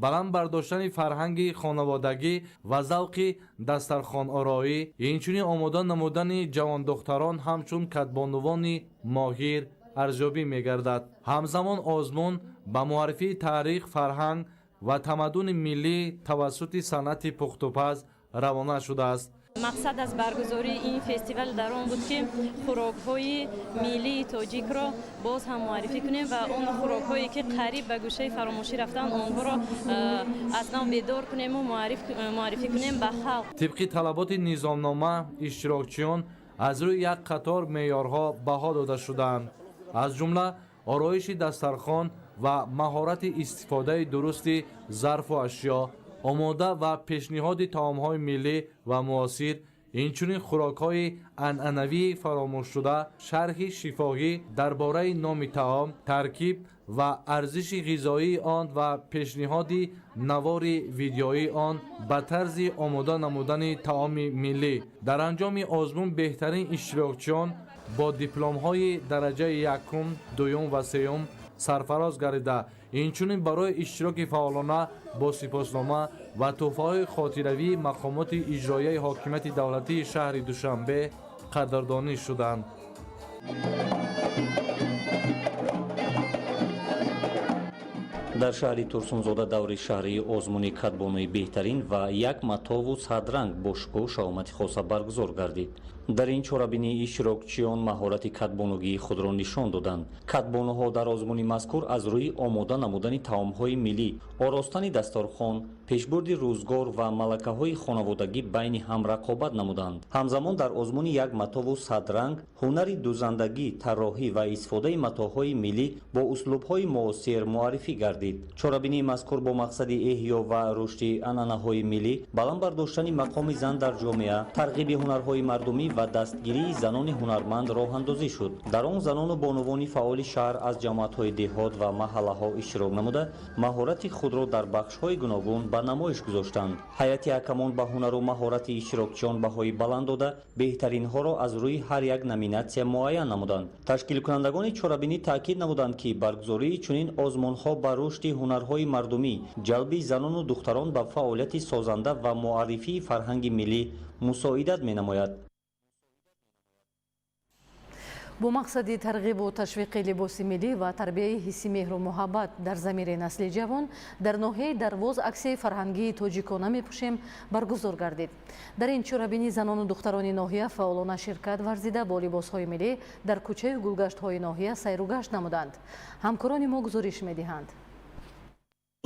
баланд бардоштани фарҳанги хонаводагӣ ва завқи дастархонороӣ, инчунин омода намудани ҷавондухтарон ҳамчун катбонувони моҳир арзёбӣ мегардад. ҳамзамон озмун ба муаррифии таърих, фарҳанг ва тамаддуни миллӣ тавассути санъати пухтупаз равона шудааст. мақсад аз баргузории ин фестивал дар он буд ки хӯрокҳои миллии тоҷикро боз ҳам муаррифӣ кунем ва он хӯрокҳое ки қариб ба гӯшаи фаромӯшӣ рафтаанд онҳоро аз нав бедор кунему муаррифӣ кунем ба халқ. тибқи талаботи низомнома иштирокчиён аз рӯи як қатор меъёрҳо баҳо дода шудаанд. аз ҷумла ороиши дастархон ва маҳорати истифодаи дурусти зарфу ашё, омода ва пешниҳоди таомҳои миллӣ ва муосир, инчунин хӯрокҳои анъанавии фаромӯшшуда, шарҳи шифоҳӣ дар бораи номи таом, таркиб ва арзиши ғизоии он ва пешниҳоди навори видеои он ба тарзи омода намудани таоми миллӣ. дар анҷоми озмун беҳтарин иштирокчиён бо дипломҳои дараҷаи якум, дуюм ва сеюм сарфароз гардида, инчунин барои иштироки фаъолона бо сипоснома ва тӯҳфаҳои хотиравии мақомоти иҷроияи ҳокимияти давлатии шаҳри Душанбе қадрдонӣ шуданд. дар шаҳри турсунзода даври шаҳрии озмуни катбонуи беҳтарин ва як матову садранг бо шукӯҳу шаомати хоса баргузор гардид. дар ин чорабинии иштирокчиён маҳорати катбонугии худро нишон доданд. катбонуҳо дар озмуни мазкур аз рӯи омода намудани таомҳои миллӣ, оростани дастархон, пешбурди рӯзгор ва малакаҳои хонаводагӣ байни ҳам рақобат намуданд. ҳамзамон дар озмуни як матову садранг ҳунари дузандагӣ, тарроҳӣ ва истифодаи матоъҳои миллӣ бо услубҳои муосир муаррифӣ гардид. чорабинии мазкур бо мақсади эҳё ва рушди анъанаҳои миллӣ, баланд бардоштани мақоми зан дар ҷомеа, тарғиби ҳунарҳои мардумӣ ва дастгирии занони ҳунарманд роҳандозӣ шуд. дар он занону бонувони фаъоли шаҳр аз ҷамъиятҳои деҳот ва маҳаллаҳо иштирок намуда, маҳорати худро дар бахшҳои гуногун ба намоиш гузоштанд. ҳайати ҳакамон ба ҳунару маҳорати иштирокчиён баҳои баланд дода, беҳтаринҳоро аз рӯи ҳар як номинатсия муайян намуданд. ташкилкунандагони чорабинӣ таъкид намуданд, ки баргузории чунин озмунҳо ба рушди ҳунарҳои мардумӣ, ҷалби занону духтарон ба фаъолияти созанда ва муаррифии фарҳанги миллӣ мусоидат менамояд. бо мақсади тарғибу ташвиқи либоси миллӣ ва тарбияи ҳисси меҳру муҳаббат дар замири насли ҷавон, дар ноҳияи Дарвоз аксияи фарҳангии тоҷикона мепӯшем баргузор гардид. дар ин чорабинӣ занону духтарони ноҳия фаъолона ширкат варзида бо либосҳои миллӣ дар кӯчаю гулгаштҳои ноҳия сайру гашт намуданд. ҳамкорони мо гузориш медиҳанд.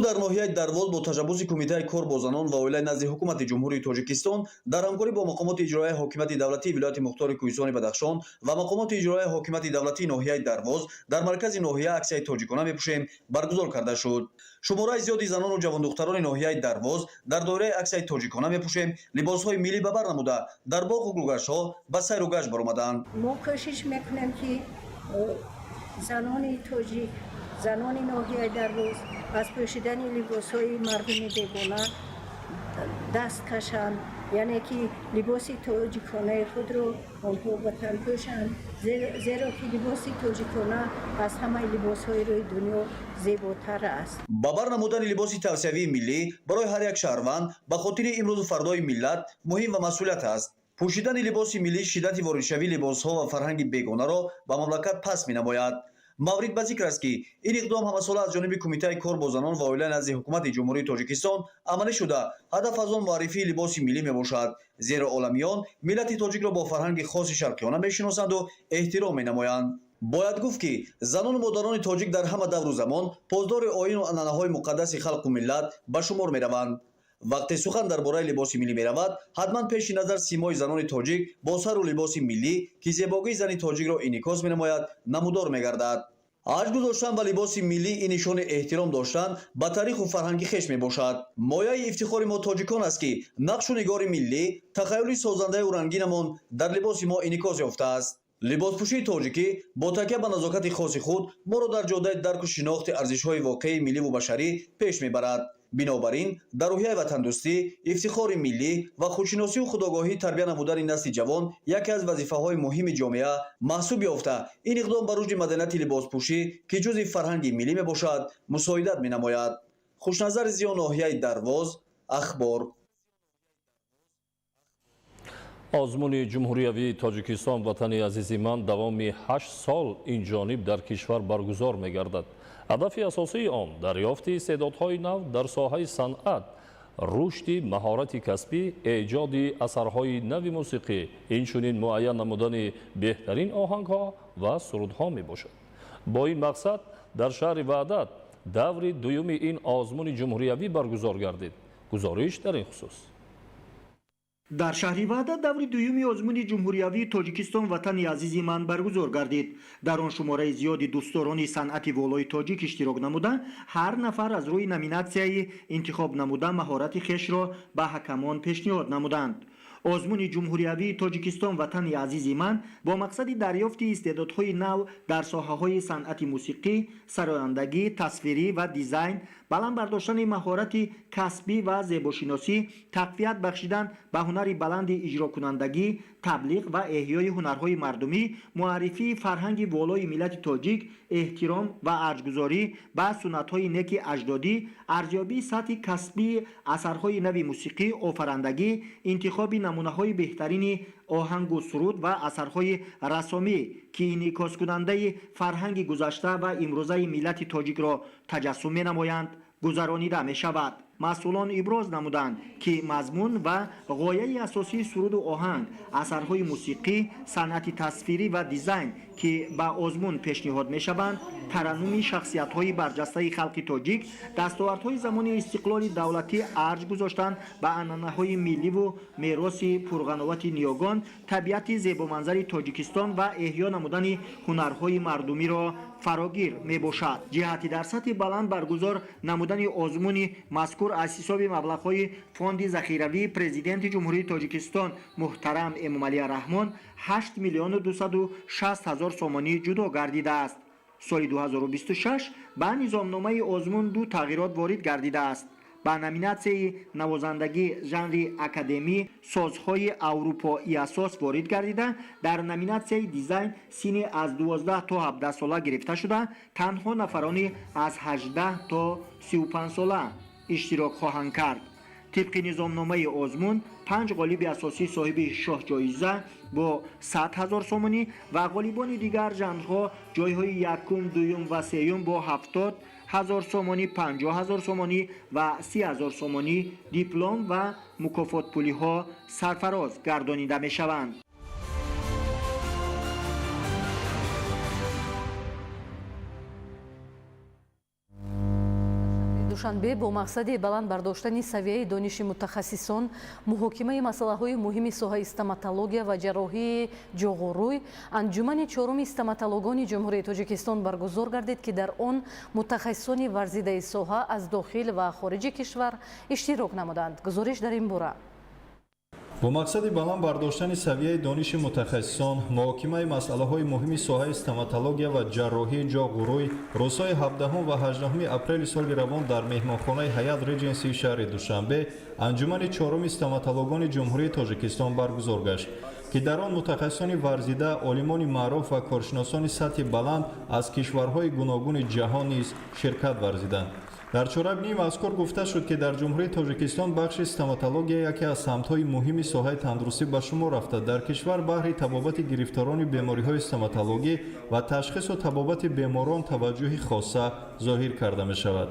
дар ноҳияи Дарвоз бо ташаббуси Кумитаи кор бо занон ва оилаи назди ҳукумати ҷумҳурии Тоҷикистон дар ҳамкорӣ бо мақомоти иҷроияи ҳокимияти давлатии вилояти мухтори Кӯҳистони Бадахшон ва мақомоти иҷроияи ҳокимияти давлатии ноҳияи Дарвоз дар маркази ноҳия аксияи тоҷикона мепӯшем баргузор карда шуд. шумораи зиёди занону ҷавондухтарони ноҳияи Дарвоз дар доираи аксияи тоҷикона мепӯшем либосҳои миллӣ ба бар намуда дар боғу гулгаштҳо ба сайру гашт баромаданд. мо кӯшиш мекунем ки занони тоҷик, занони ноҳияи Дарвоз аз пӯшидани либосҳои мардуми бегона даст кашанд, яъне ки либоси тоҷиконаи худро онҳо ба тан пӯшанд, зеро ки либоси тоҷикона аз ҳамаи либосҳои рӯи дунё зеботар аст. ба бар намудани либоси тавсиявии миллӣ барои ҳар як шаҳрванд ба хотири имрӯзу фардои миллат муҳим ва масъулият аст. пӯшидани либоси миллӣ шиддати воридшавии либосҳо ва фарҳанги бегонаро ба мамлакат пас менамояд. маврид ба зикр аст ки ин иқдом ҳамасола аз ҷониби Кумитаи кор бо занон ва оилаи назди ҳукумати ҷумҳурии Тоҷикистон амалӣ шуда, ҳадаф аз он муаррифии либоси миллӣ мебошад, зеро оламиён миллати тоҷикро бо фарҳанги хоси шарқиёна мешиносанду эҳтиром менамоянд. бояд гуфт ки занону модарони тоҷик дар ҳама давру замон поздори оину анъанаҳои муқаддаси халқу миллат ба шумор мераванд. вақте сухан дар бораи либоси миллӣ меравад, ҳатман пеши назар симои занони тоҷик бо сару либоси миллӣ ки зебогии зани тоҷикро инъикос менамояд намудор мегардад. аҷ гузоштан ба либоси миллӣ ин нишони эҳтиром доштан ба таъриху фарҳанги хеш мебошад. Мояи ифтихори мо тоҷикон аст ки нақшу нигори миллӣ, тахайюли созандаю рангинамон дар либоси мо инъикос ёфтааст. либоспӯшии тоҷикӣ бо такя ба назокати хоси худ моро дар ҷодаи дарку шинохти арзишҳои воқеии милливу башарӣ пеш мебарад. бинобар ин дар рӯҳияи ватандӯстӣ, ифтихори миллӣ ва худшиносию худогоҳии тарбия намудани насли ҷавон яке аз вазифаҳои муҳими ҷомеа маҳсуб ёфта, ин иқдом ба рушди маданияти либоспӯшӣ ки ҷузъи фарҳанги миллӣ мебошад, мусоидат менамояд. хушназари Зиё ноҳияи Дарвоз, Ахбор. озмуни ҷумҳуриявии Тоҷикистон ватани азизи ман давоми 8 сол инҷониб дар кишвар баргузор мегардад. ҳадафи асосии он дарёфти истеъдодҳои нав дар соҳаи санъат, рушди маҳорати касбӣ, эҷоди асарҳои нави мусиқӣ, инчунин муайян намудани беҳтарин оҳангҳо ва сурудҳо мебошад. бо ин мақсад дар шаҳри Ваҳдат даври дуюми ин озмуни ҷумҳуриявӣ баргузор гардид. гузориш дар ин хусус. дар шаҳри Ваҳдат даври дуюми озмуни ҷумҳуриявии Тоҷикистон ватани азизи ман баргузор гардид. дар он шумораи зиёди дӯстдорони санъати волои тоҷик иштирок намуда, ҳар нафар аз рӯи номинатсияи интихоб намуда маҳорати хешро ба ҳакамон пешниҳод намуданд. озмуни ҷумҳуриявии Тоҷикистон ватани азизи ман бо мақсади дарёфти истеъдодҳои нав дар соҳаҳои санъати мусиқӣ, сарояндагӣ, тасвирӣ ва дизайн, баланд бардоштани маҳорати касбӣ ва зебошиносӣ, тақвият бахшидан ба ҳунари баланди иҷрокунандагӣ, таблиғ ва эҳёи ҳунарҳои мардумӣ, муаррифии фарҳанги волои миллати тоҷик, эҳтиром ва арҷгузорӣ ба суннатҳои неки аҷдодӣ, арзёбии сатҳи касбии асарҳои нави мусиқӣ, офарандагӣ, интихоби намунаҳои беҳтарини оҳангу суруд ва асарҳои расомӣ ки инъикоскунандаи фарҳанги гузашта ва имрӯзаи миллати тоҷикро таҷассум менамоянд, гузаронида мешавад. масъулон иброз намуданд ки мазмун ва ғояи асосии суруду оҳанг, асарҳои мусиқӣ, санъати тасвирӣ ва дизайн ки ба озмун пешниҳод мешаванд, тараннуми шахсиятҳои барҷастаи халқи тоҷик, дастовардҳои замони истиқлоли давлатӣ арҷ гузоштан ба анъанаҳои милливу мероси пурғановати ниёгон, табиати зебоманзари Тоҷикистон ва эҳё намудани ҳунарҳои мардумиро фарогир мебошад. ҷиҳати дар сатҳи баланд баргузор намудани озмуни мазкур аз ҳисоби маблағҳои фонди захиравии президенти ҷумҳурии Тоҷикистон муҳтарам Эмомалӣ Раҳмон 8 миллиону 260 ҳазор сомонӣ ҷудо гардидааст. соли 2026 ба низомномаи озмун ду тағйирот ворид гардидааст. ба номинатсияи навозандагӣ жанри академӣ созҳои аврупоӣ асос ворид гардида, дар номинатсияи дизайн синни аз 12 то 17 сола гирифта шуда, танҳо нафарони аз 18 то 35 сола иштирок хоҳанд кард. тибқи низомномаи озмун 5 ғолиби асосӣ соҳиби шоҳ-ҷоиза бо 100 ҳазор сомонӣ ва ғолибони дигар жанрҳо ҷойҳои якум, дуюм ва сеюм бо 70 ҳазор сомонӣ, 50 ҳазор сомонӣ ва 30 ҳазор сомонӣ диплом ва мукофотпулиҳо сарфароз гардонида мешаванд. душанбе бо мақсади баланд бардоштани савияи дониши мутахассисон, муҳокимаи масъалаҳои муҳими соҳаи стоматология ва ҷарроҳии ҷоғурӯй, анҷумани чоруми стоматологони ҷумҳурии Тоҷикистон баргузор гардид ки дар он мутахассисони варзидаи соҳа аз дохил ва хориҷи кишвар иштирок намуданд. гузориш дар ин бора. бо мақсади баланд бардоштани савияи дониши мутахассисон, муҳокимаи масъалаҳои муҳими соҳаи стоматология ва ҷарроҳии ҷоғурӯй рӯзҳои 17 ва 18 апрели соли равон дар меҳмонхонаи Ҳаят Реҷенсии шаҳри Душанбе анҷумани чоруми стоматологони ҷумҳурии Тоҷикистон баргузор гашт, ки дар он мутахассисони варзида, олимони маъруф ва коршиносони сатҳи баланд аз кишварҳои гуногуни ҷаҳон низ ширкат варзиданд. дар чорабинии мазкур гуфта шуд ки дар ҷумҳурии Тоҷикистон бахши стоматология яке аз самтҳои муҳими соҳаи тандурустӣ ба шумор рафта, дар кишвар баҳри табобати гирифторони бемориҳои стоматологӣ ва ташхису табобати беморон таваҷҷӯҳи хоса зоҳир карда мешавад.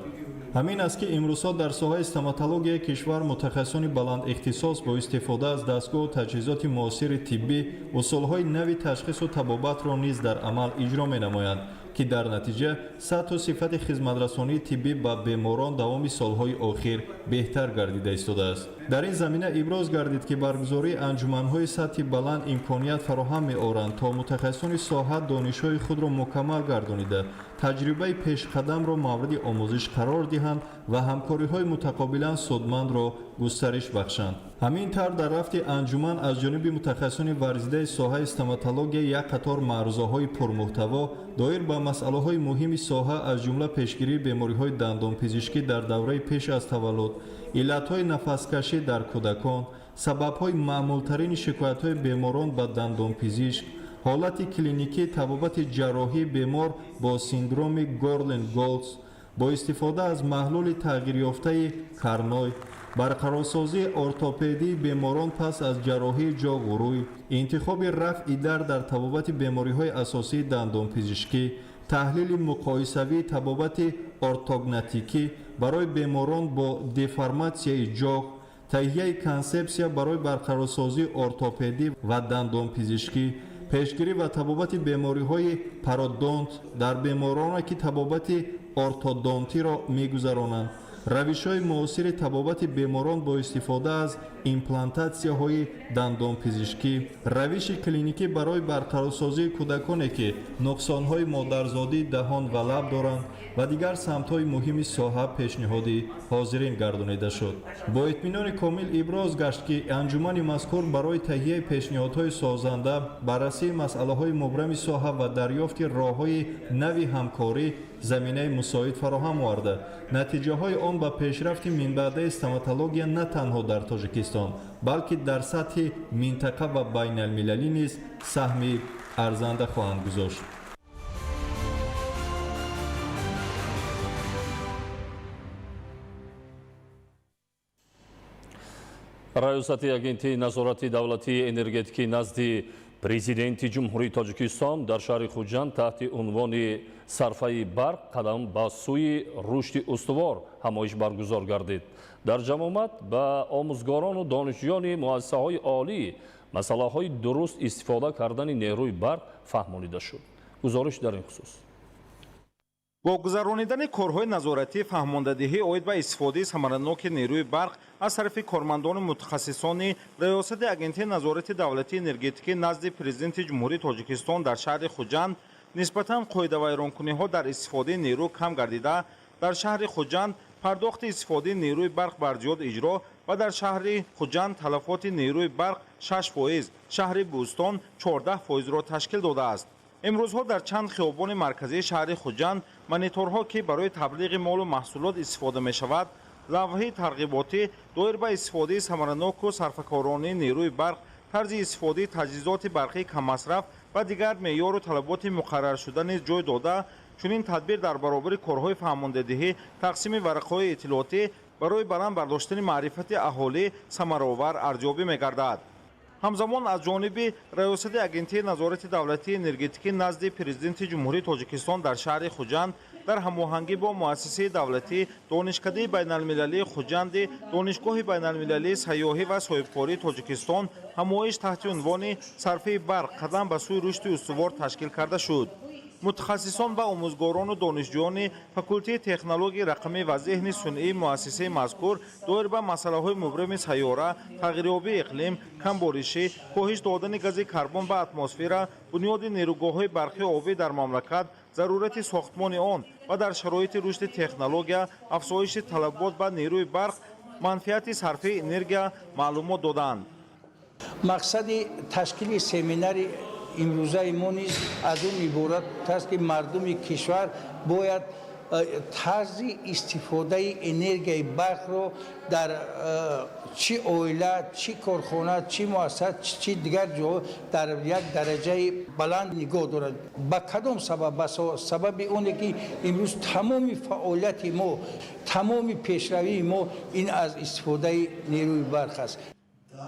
ҳамин аст ки имрӯзҳо дар соҳаи стоматологияи кишвар мутахассисони баландихтисос бо истифода аз дастгоҳу таҷҳизоти муосири тиббӣ усулҳои нави ташхису табобатро низ дар амал иҷро менамоянд, ки дар натиҷа сатҳу сифати хизматрасонии тиббӣ ба беморон давоми солҳои охир беҳтар гардида истодааст. дар ин замина иброз гардид ки баргузории анҷуманҳои сатҳи баланд имконият фароҳам меоранд то мутахассисони соҳа донишҳои худро мукаммал гардонида таҷрибаи пешқадамро мавриди омӯзиш қарор диҳанд ва ҳамкориҳои мутақобилан судмандро густариш бахшанд. ҳамин тавр дар рафти анҷуман аз ҷониби мутахассисони варзидаи соҳаи стоматология як қатор маърузаҳои пурмуҳтаво доир ба масъалаҳои муҳими соҳа аз ҷумла пешгирии бемориҳои дандонпизишкӣ дар давраи пеш аз таваллуд, иллатҳои нафаскашӣ дар кӯдакон, сабабҳои маъмултарини шикоятҳои беморон ба дандонпизишк, ҳолати клиникии табобати ҷарроҳии бемор бо синдроми Горленд-Голц бо истифода аз маҳлули тағйирёфтаи карной, барқарорсозии ортопедии беморон пас аз ҷарроҳии ҷоғуруй, интихоби рафъи дар дар табобати бемориҳои асосии дандонпизишкӣ, таҳлили муқоисавии табобати ортогнатикӣ барои беморон бо деформатсияи ҷоғ, таҳияи консепсия барои барқарорсозии ортопедӣ ва дандонпизишкӣ, пешгирӣ ва табобати бемориҳои пародонт дар бемороне ки табобати ортодонтиро мегузаронанд, равишҳои муосири табобати беморон бо истифода аз имплантатсияҳои дандонпизишкӣ, равиши клиникӣ барои барқарорсозии кӯдаконе ки нуқсонҳои модарзодии даҳон ва лаб доранд ва дигар самтҳои муҳими соҳа пешниҳоди ҳозирин гардонида шуд. Бо итминони комил иброз гашт ки анҷумани мазкур барои таҳияи пешниҳодҳои созанда, баррасии масъалаҳои мубрами соҳа ва дарёфти роҳҳои нави ҳамкорӣ заминаи мусоид фароҳам оварда, натиҷаҳои он ба пешрафти минбаъдаи стоматология на танҳо дар Тоҷикистон, балки дар сатҳи минтақа ва байналмилалӣ низ саҳми арзанда хоҳанд гузошт. раёсати агентии назорати давлатии энергетикӣ назди президенти ҷумҳурии Тоҷикистон дар шаҳри Хуҷанд таҳти унвони сарфаи барқ қадам ба сӯи рушди устувор ҳамоиш баргузор гардид. дар ҷамомат ба омӯзгорону донишҷӯёни муассисаҳои олӣ масъалаҳои дуруст истифода кардани нерӯи барқ фаҳмонида шуд. гузориш дар ин хусус. бо гузаронидани корҳои назоратӣ фаҳмондадиҳӣ оид ба истифодаи самараноки нерӯи барқ аз тарафи кормандони мутахассисони раёсати агентии назорати давлатии энергетикӣ назди президенти ҷумҳурии Тоҷикистон дар шаҳри Хуҷанд нисбатан қоидавайронкуниҳо дар истифодаи нерӯ кам гардида, дар шаҳри Хуҷанд пардохти истифодаи нерӯи барқ бардиёд иҷро ва дар шаҳри Хуҷанд талафоти нерӯи барқ 6%, шаҳри Бӯстон 14%-ро ташкил додааст. имрӯзҳо дар чанд хиёбони марказии шаҳри Хуҷанд мониторҳо ки барои таблиғи молу маҳсулот истифода мешавад, лавҳаи тарғиботӣ доир ба истифодаи самараноку сарфакоронии нерӯи барқ, тарзи истифодаи таҷҳизоти барқии каммасраф ва дигар меъёру талаботи муқарраршуда низ ҷой дода, чунин тадбир дар баробари корҳои фаҳмондадиҳӣ, тақсими варақҳои иттилоотӣ барои баланд бардоштани маърифати аҳолӣ самаровар арзёбӣ мегардад. ҳамзамон аз ҷониби раёсати агентии назорати давлатии энергетикӣ назди президенти ҷумҳурии Тоҷикистон дар шаҳри Хуҷанд дар ҳамоҳангӣ бо муассисаи давлатӣ, донишкадии байналмилалии Хуҷанди, донишгоҳи байналмилалии сайёҳӣ ва соҳибкории Тоҷикистон ҳамоиш таҳти унвони сарфаи барқ қадам ба сӯи рушди устувор ташкил карда шуд. мутахассисон ва омӯзгорону донишҷӯёни факултаи технологияи рақамӣ ва зеҳни сунъии муассисаи мазкур доир ба масъалаҳои мубрами сайёра, тағйирёбии иқлим, камборишӣ, коҳиш додани гази карбон ба атмосфера, бунёди нерӯгоҳҳои барқи обӣ дар мамлакат, зарурати сохтмони он ва дар шароити рушди технология, афзоиши талабот ба нерӯи барқ, манфиати сарфаи энергия маълумот доданд. мақсади ташкили семинари имрӯзаи мо низ аз он иборат аст ки мардуми кишвар бояд тарзи истифодаи энергияи барқро дар чӣ оила, чӣ корхона, чӣ муассисат, чӣ дигар ҷо дар як дараҷаи баланд нигоҳ дорад. ба кадом сабаб? ба сабаби оне ки имрӯз тамоми фаъолияти мо, тамоми пешравии мо ин аз истифодаи нерӯи барқ аст.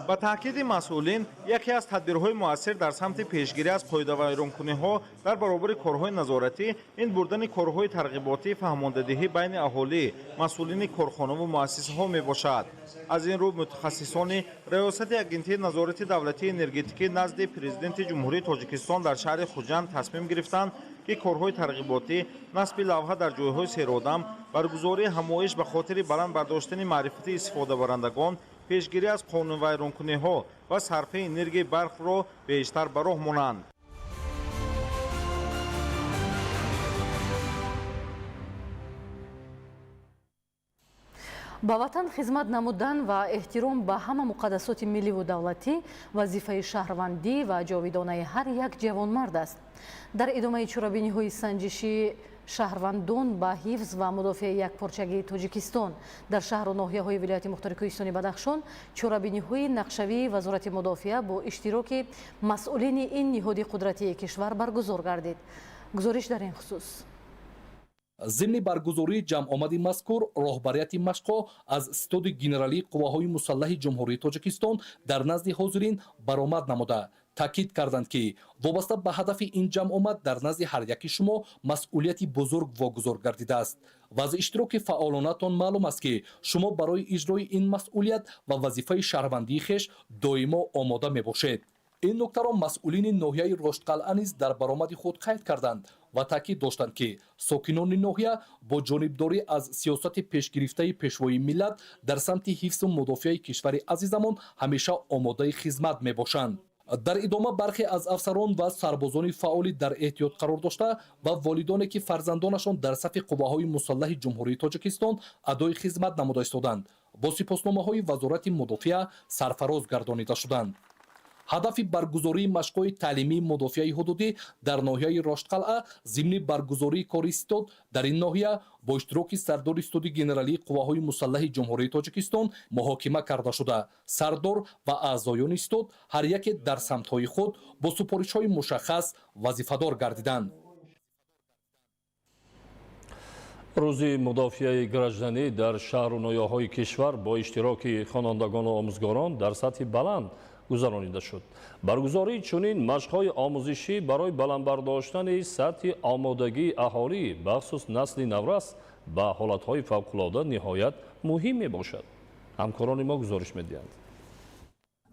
ба таъкиди масъулин, яке аз тадбирҳои муассир дар самти пешгирӣ аз қоидавайронкуниҳо дар баробари корҳои назоратӣ ин бурдани корҳои тарғиботӣ фаҳмондадиҳӣ байни аҳолӣ, масъулини корхонаву муассисаҳо мебошад. аз ин рӯ мутахассисони раёсати агентии назорати давлатии энергетикӣ назди президенти ҷумҳурии Тоҷикистон дар шаҳри Хуҷанд тасмим гирифтанд ки корҳои тарғиботӣ, насби лавҳа дар ҷойҳои серодам, баргузории ҳамоиш ба хотири баланд бардоштани маърифати истифодабарандагон, пешгирӣ аз қонунвайронкуниҳо ва сарфаи энергияи барқро бештар ба роҳ монанд. ба ватан хизмат намудан ва эҳтиром ба ҳама муқаддасоти милливу давлатӣ вазифаи шаҳрвандӣ ва ҷовидонаи ҳар як ҷавонмард аст. дар идомаи чорабиниҳои санҷиши шаҳрвандон ба ҳифз ва мудофиаи якпорчагии Тоҷикистон дар шаҳру ноҳияҳои вилояти мухтари кӯҳистони Бадахшон чорабиниҳои нақшавии Вазорати мудофиа бо иштироки масъулини ин ниҳоди қудратии кишвар баргузор гардид. гузориш дар ин хусус. зимни баргузории ҷамъомади мазкур роҳбарияти машқҳо аз ситоди генералии қувваҳои мусаллаҳи ҷумҳурии Тоҷикистон дар назди ҳозирин баромад намуда таъкид карданд ки вобаста ба ҳадафи ин ҷамъомад дар назди ҳар яки шумо масъулияти бузург вогузор гардидааст ва аз иштироки фаъолонатон маълум аст ки шумо барои иҷрои ин масъулият ва вазифаи шаҳрвандии хеш доимо омода мебошед. ин нуктаро масъулини ноҳияи Роштқалъа низ дар баромади худ қайд карданд ва таъкид доштанд ки сокинони ноҳия бо ҷонибдорӣ аз сиёсати пешгирифтаи пешвои миллат дар самти ҳифзу мудофиаи кишвари азизамон ҳамеша омодаи хизмат мебошанд. дар идома бархе аз афсарон ва сарбозони фаъоли дар эҳтиёт қарор дошта ва волидоне ки фарзандонашон дар сафи қувваҳои мусаллаҳи ҷумҳурии Тоҷикистон адои хизмат намуда истоданд бо сипосномаҳои Вазорати мудофиа сарфароз гардонида шуданд. ҳадафи баргузории машқҳои таълимии мудофиаи ҳудудӣ дар ноҳияи Роштқалъа зимни баргузории кори ситод дар ин ноҳия бо иштироки сардори ситоди генералии қувваҳои мусаллаҳи ҷумҳурии Тоҷикистон муҳокима карда шуда сардор ва аъзоёни ситод ҳар яке дар самтҳои худ бо супоришҳои мушаххас вазифадор гардиданд. рӯзи мудофиаи гражданӣ дар шаҳру ноҳияҳои кишвар бо иштироки хонандагону омӯзгорон дар сатҳи баланд гузаронида шуд. баргузории чунин машқҳои омӯзишӣ барои баландбардоштани сатҳи омодагии аҳолӣ бахусус насли наврас ба ҳолатҳои фавқулода ниҳоят муҳим мебошад. ҳамкорони мо гузориш медиҳанд.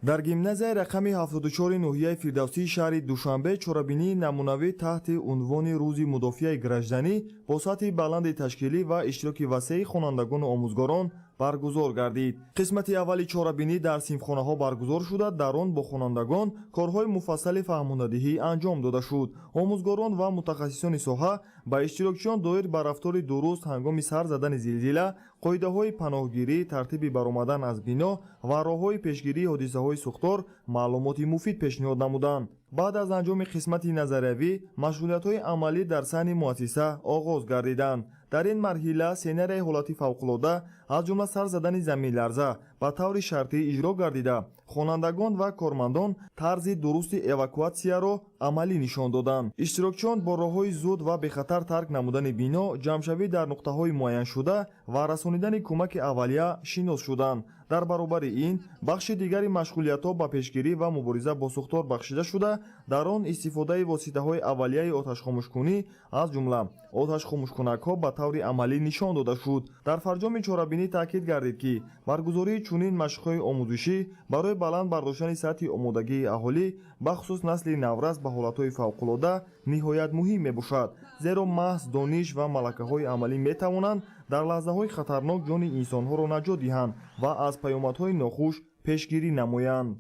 дар гимназияи рақами 74 ноҳияи фирдавсии шаҳри Душанбе чорабинии намунавӣ таҳти унвони рӯзи мудофиаи гражданӣ бо сатҳи баланди ташкилӣ ва иштироки васеъи хонандагону омӯзгорон баргузор гардид. қисмати аввали чорабинӣ дар синфхонаҳо баргузор шуда дар он бо хонандагон корҳои муфассали фаҳмондадиҳӣ анҷом дода шуд. омӯзгорон ва мутахассисони соҳа ба иштирокчиён доир ба рафтори дуруст ҳангоми сар задани зилзила, қоидаҳои паноҳгирӣ, тартиби баромадан аз бино ва роҳҳои пешгирии ҳодисаҳои сӯхтор маълумоти муфид пешниҳод намуданд. баъд аз анҷоми қисмати назариявӣ машғулиятҳои амалӣ дар сайни муассиса оғоз гардиданд. дар ин марҳила сценарияи ҳолати фавқулода аз ҷумла сар задани заминларза ба таври шартӣ иҷро гардида хонандагон ва кормандон тарзи дурусти эвакуатсияро амалӣ нишон доданд. иштирокчиён бо роҳҳои зуд ва бехатар тарк намудани бино, ҷамъшавӣ дар нуқтаҳои муайяншуда ва расонидани кӯмаки аввалия шинос шуданд. дар баробари ин бахши дигари машғулиятҳо ба пешгирӣ ва мубориза бо сӯхтор бахшида шуда дар он истифодаи воситаҳои аввалияи оташхомӯшкунӣ аз ҷумла оташхомӯшкунакҳо ба таври амалӣ нишон дода шуд. дар фарҷоми чорабинӣ таъкид гардид ки баргузории чунин машқҳои омӯзишӣ барои баланд бардоштани сатҳи омодагии аҳолӣ бахусус насли наврас ба ҳолатҳои фавқулода ниҳоят муҳим мебошад, зеро маҳз дониш ва малакаҳои амалӣ метавонанд дар лаҳзаҳои хатарнок ҷони инсонҳоро наҷот диҳанд ва аз паёмадҳои нохуш пешгирӣ намоянд.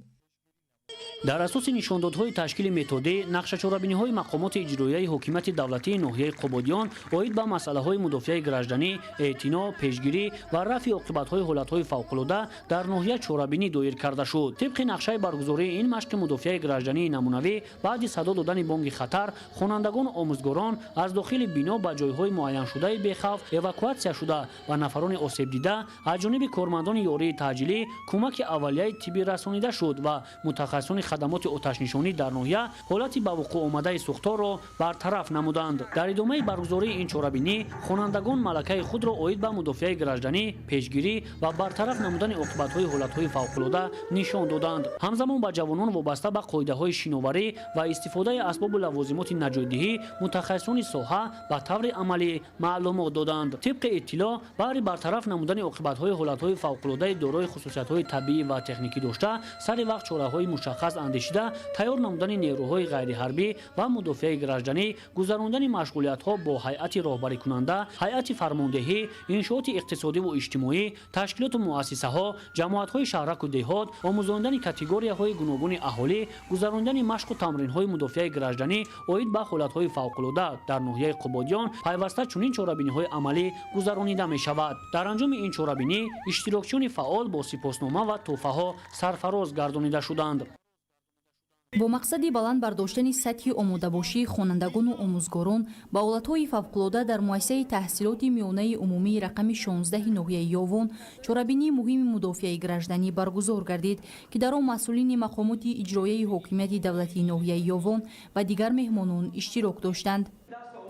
дар асоси нишондодҳои ташкили методӣ нақшачорабиниҳои мақомоти иҷроияи ҳокимияти давлатии ноҳияи қободиён оид ба масъалаҳои мудофиаи гражданӣ, эътино, пешгирӣ ва рафъи оқибатҳои ҳолатҳои фавқулода дар ноҳия чорабинӣ доир карда шуд. тибқи нақшаи баргузории ин машқи мудофиаи граждании намунавӣ баъди садо додани бонги хатар хонандагон омӯзгорон аз дохили бино ба ҷойҳои муайяншудаи бехавф эвакуатсия шуда ва нафарони осебдида аз ҷониби кормандони ёрии таъҷилӣ кӯмаки аввалияи тиббӣ расонида шуд ва мутахассисони хадамоти оташнишонӣ дар ноҳия ҳолати ба вуқӯъ омадаи сӯхторро бартараф намуданд. дар идомаи баргузории ин чорабинӣ хонандагон малакаи худро оид ба мудофиаи гражданӣ, пешгирӣ ва бартараф намудани оқибатҳои ҳолатҳои фавқулода нишон доданд. ҳамзамон ба ҷавонон вобаста ба қоидаҳои шиноварӣ ва истифодаи асбобу лавозимоти наҷотдиҳӣ мутахассисони соҳа ба таври амалӣ маълумот доданд. тибқи иттилоъ баҳри бартараф намудани оқибатҳои ҳолатҳои фавқулодаи дорои хусусиятҳои табиӣ ва техникӣ дошта сари вақт чораҳои мушаххас аз андешида тайёр намудани нерӯҳои ғайриҳарбӣ ва мудофиаи гражданӣ, гузарондани машғулиятҳо бо ҳайати роҳбарикунанда, ҳайати фармондеҳӣ, иншооти иқтисодиву иҷтимоӣ, ташкилоту муассисаҳо, ҷамоатҳои шаҳраку деҳот, омӯзондани категорияҳои гуногуни аҳолӣ, гузарондани машқу тамринҳои мудофиаи гражданӣ оид ба ҳолатҳои фавқулода дар ноҳияи Қубодиён пайваста чунин чорабиниҳои амалӣ гузаронида мешавад. Дар анҷоми ин чорабинӣ иштирокчиёни фаъол бо сипоснома ва тӯҳфаҳо сарфароз гардонида шуданд. бо мақсади баланд бардоштани сатҳи омодабошии хонандагону омӯзгорон ба ҳолатҳои фавқулода дар муассисаи таҳсилоти миёнаи умумии рақами 16 ноҳияи Ёвон чорабинии муҳими мудофиаи гражданӣ баргузор гардид, ки дар он масъулини мақомоти иҷроияи ҳокимияти давлатии ноҳияи Ёвон ва дигар меҳмонон иштирок доштанд.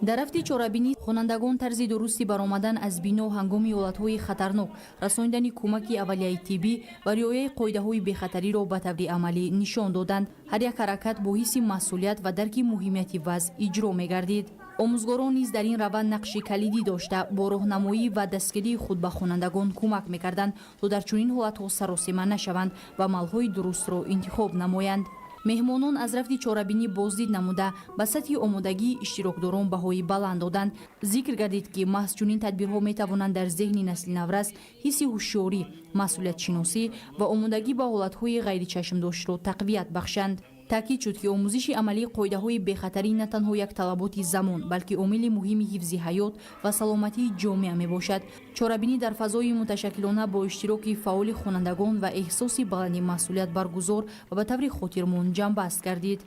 дар рафти чорабинӣ хонандагон тарзи дурусти баромадан аз бино ҳангоми ҳолатҳои хатарнок, расонидани кӯмаки аввалияи тиббӣ ва риояи қоидаҳои бехатариро ба таври амалӣ нишон доданд. ҳар як ҳаракат бо ҳисси масъулият ва дарки муҳимияти вазъ иҷро мегардид. омӯзгорон низ дар ин раванд нақши калидӣ дошта бо роҳнамоӣ ва дастгирии худ ба хонандагон кӯмак мекарданд, то дар чунин ҳолатҳо саросима нашаванд ва амалҳои дурустро интихоб намоянд. меҳмонон аз рафти чорабинӣ боздид намуда ба сатҳи омодагии иштирокдорон баҳои баланд доданд. зикр гардид, ки маҳз чунин тадбирҳо метавонанд дар зеҳни насли наврас ҳисси ҳушёрӣ, масъулиятшиносӣ ва омодагӣ ба ҳолатҳои ғайричашмдошро тақвият бахшанд. таъкид шуд, ки омӯзиши амалии қоидаҳои бехатарӣ на танҳо як талаботи замон, балки омили муҳими ҳифзи ҳаёт ва саломатии ҷомеа мебошад. чорабинӣ дар фазои муташаккилона бо иштироки фаъоли хонандагон ва эҳсоси баланди масъулият баргузор ва ба таври хотирмон ҷамъбаст гардид.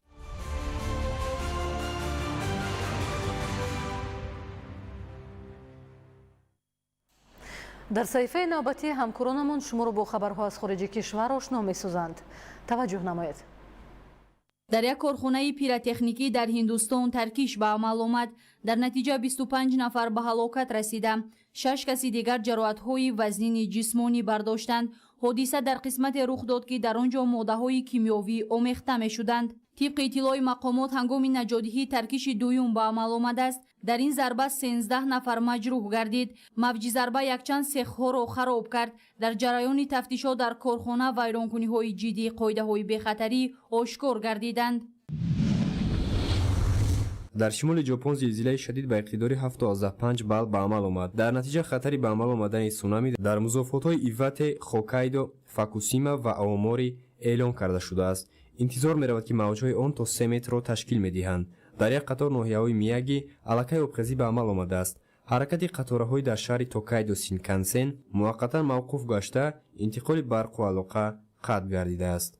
дар саҳифаи навбатӣ ҳамкоронамон шуморо бо хабарҳо аз хориҷи кишвар ошно месозанд. таваҷҷӯҳ намоед. дар як корхонаи пиротехникӣ дар Ҳиндустон таркиш ба амал омад. дар натиҷа 25 нафар ба ҳалокат расида, 6 каси дигар ҷароҳатҳои вазнини ҷисмонӣ бардоштанд. ҳодиса дар қисмате рух дод, ки дар он ҷо моддаҳои кимиёвӣ омехта мешуданд. тибқи иттилои мақомот ҳангоми наҷодиҳӣ таркиши дуюм ба амал омадааст. дар ин зарба 13 нафар маҷрӯҳ гардид. мавҷи зарба якчанд сехҳоро хароб кард. дар ҷараёни тафтишот дар корхона вайронкуниҳои ҷиддии қоидаҳои бехатарӣ ошкор гардиданд. дар шимоли ҷопон зилзилаи шадид ба иқтидори 7.5 балл ба амал омад. дар натиҷа хатари ба амал омадани сунами дар музофотҳои Ивате, Хоккайдо, Фукусима ва Аомори эълон карда шудааст. интизор меравад, ки мавҷҳои он то 3 метрро ташкил медиҳанд. дар як қатор ноҳияҳои Мияги аллакай обхезӣ ба амал омадааст. ҳаракати қатораҳои дар шаҳри Токайдо Синкансен муваққатан мавқуф гашта, интиқоли барқу алоқа қатъ гардидааст.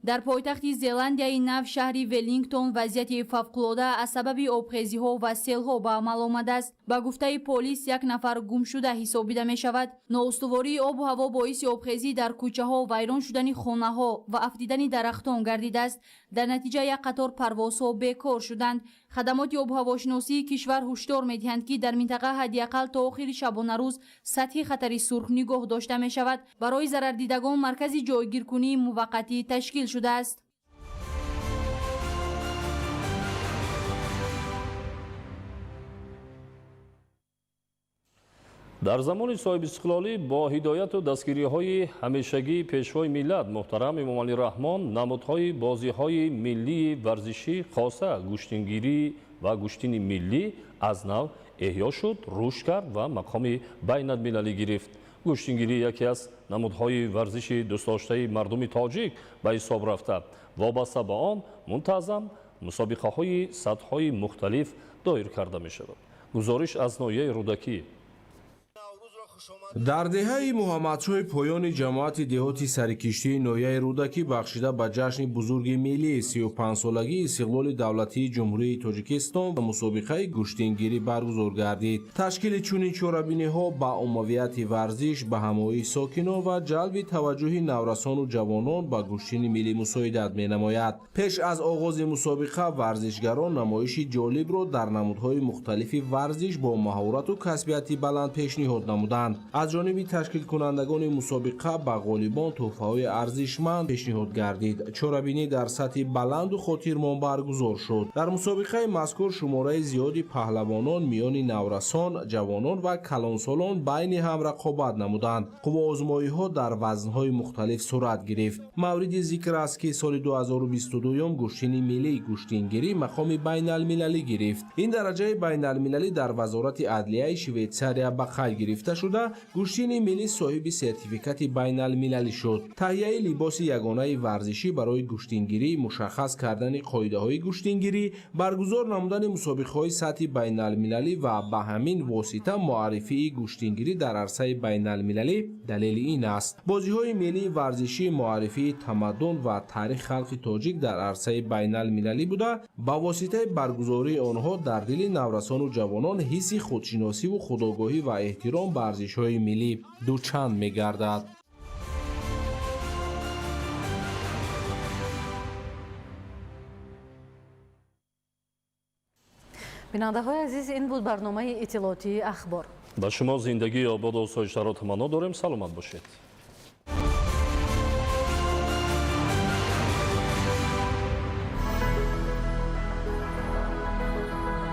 дар пойтахти Зеландияи нав шаҳри Веллингтон вазъияти фавқулода аз сабаби обхезиҳо ва селҳо ба амал омадааст. ба гуфтаи полис як нафар гумшуда ҳисобида мешавад. ноустувории обу ҳаво боиси обхезӣ дар кӯчаҳо, вайрон шудани хонаҳо ва афдидани дарахтон гардидааст. дар натиҷа як қатор парвозҳо бекор шуданд. хадамоти обуҳавошиносии кишвар ҳушдор медиҳанд, ки дар минтақа ҳадди ақал то охири шабонарӯз сатҳи хатари сурх нигоҳ дошта мешавад. барои зарардидагон маркази ҷойгиркунии муваққатӣ ташкил шудааст. дар замони соҳибистиқлолӣ бо ҳидояту дастгириҳои ҳамешагии пешвои миллат муҳтарам Эмомалӣ Раҳмон намудҳои бозиҳои миллии варзишӣ хоса гӯштингирӣ ва гӯштини миллӣ аз нав эҳьё шуд, рушд кард ва мақоми байналмилалӣ гирифт. гӯштингирӣ яке аз намудҳои варзиши дӯстдоштаи мардуми тоҷик ба ҳисоб рафта. вобаста ба он мунтазам мусобиқаҳои сатҳҳои мухталиф доир карда мешавад. гузориш аз ноҳияи рӯдакӣ. дар деҳаи муҳаммадшоҳи поёни ҷамоати деҳоти сарикиштии ноҳияи рӯдакӣ бахшида ба ҷашни бузурги миллии 35-солагии истиқлоли давлатии ҷумҳурии Тоҷикистон мусобиқаи гӯштингирӣ баргузор гардид. ташкили чунин чорабиниҳо ба оммавияти варзиш, ба ҳамоии сокинон ва ҷалби таваҷҷӯҳи наврасону ҷавонон ба гӯштини миллӣ мусоидат менамояд. пеш аз оғози мусобиқа варзишгарон намоиши ҷолибро дар намудҳои мухталифи варзиш бо маҳорату касбияти баланд пешниҳод намуданд. аз ҷониби ташкилкунандагони мусобиқа ба ғолибон тӯҳфаҳои арзишманд пешниҳод гардид. чорабинӣ дар сатҳи баланду хотирмон баргузор шуд. дар мусобиқаи мазкур шумораи зиёди паҳлавонон миёни наврасон, ҷавонон ва калонсолон байни ҳам рақобат намуданд. қуввоозмоиҳо дар вазнҳои мухталиф сурат гирифт. мавриди зикр аст ки соли 2022 гӯштини миллии гӯштингирӣ мақоми байналмилалӣ гирифт. ин дараҷаи байналмилалӣ дар вазорати адлияи швейтсария ба қайд гирифта шуда гӯштини миллӣ соҳиби сертификати байналмилалӣ шуд. таҳияи либоси ягонаи варзишӣ барои гӯштингирӣ, мушаххас кардани қоидаҳои гӯштингирӣ, баргузор намудани мусобиқаҳои сатҳи байналмилалӣ ва ба ҳамин восита муаррифии гӯштингирӣ дар арсаи байналмилалӣ далели ин аст. бозиҳои миллии варзишӣ муаррифии тамаддун ва таърихи халқи тоҷик дар арсаи байналмилалӣ буда ба воситаи баргузории онҳо дар дили наврасону ҷавонон ҳисси худшиносиву худогоҳӣ ва эҳтиром ба арзишҳои миллӣ дучанд мегардад. бинандаҳои азиз, ин буд барномаи иттилоотии ахбор. ба шумо зиндагии ободу осоиштаро таманно дорем. саломат бошед.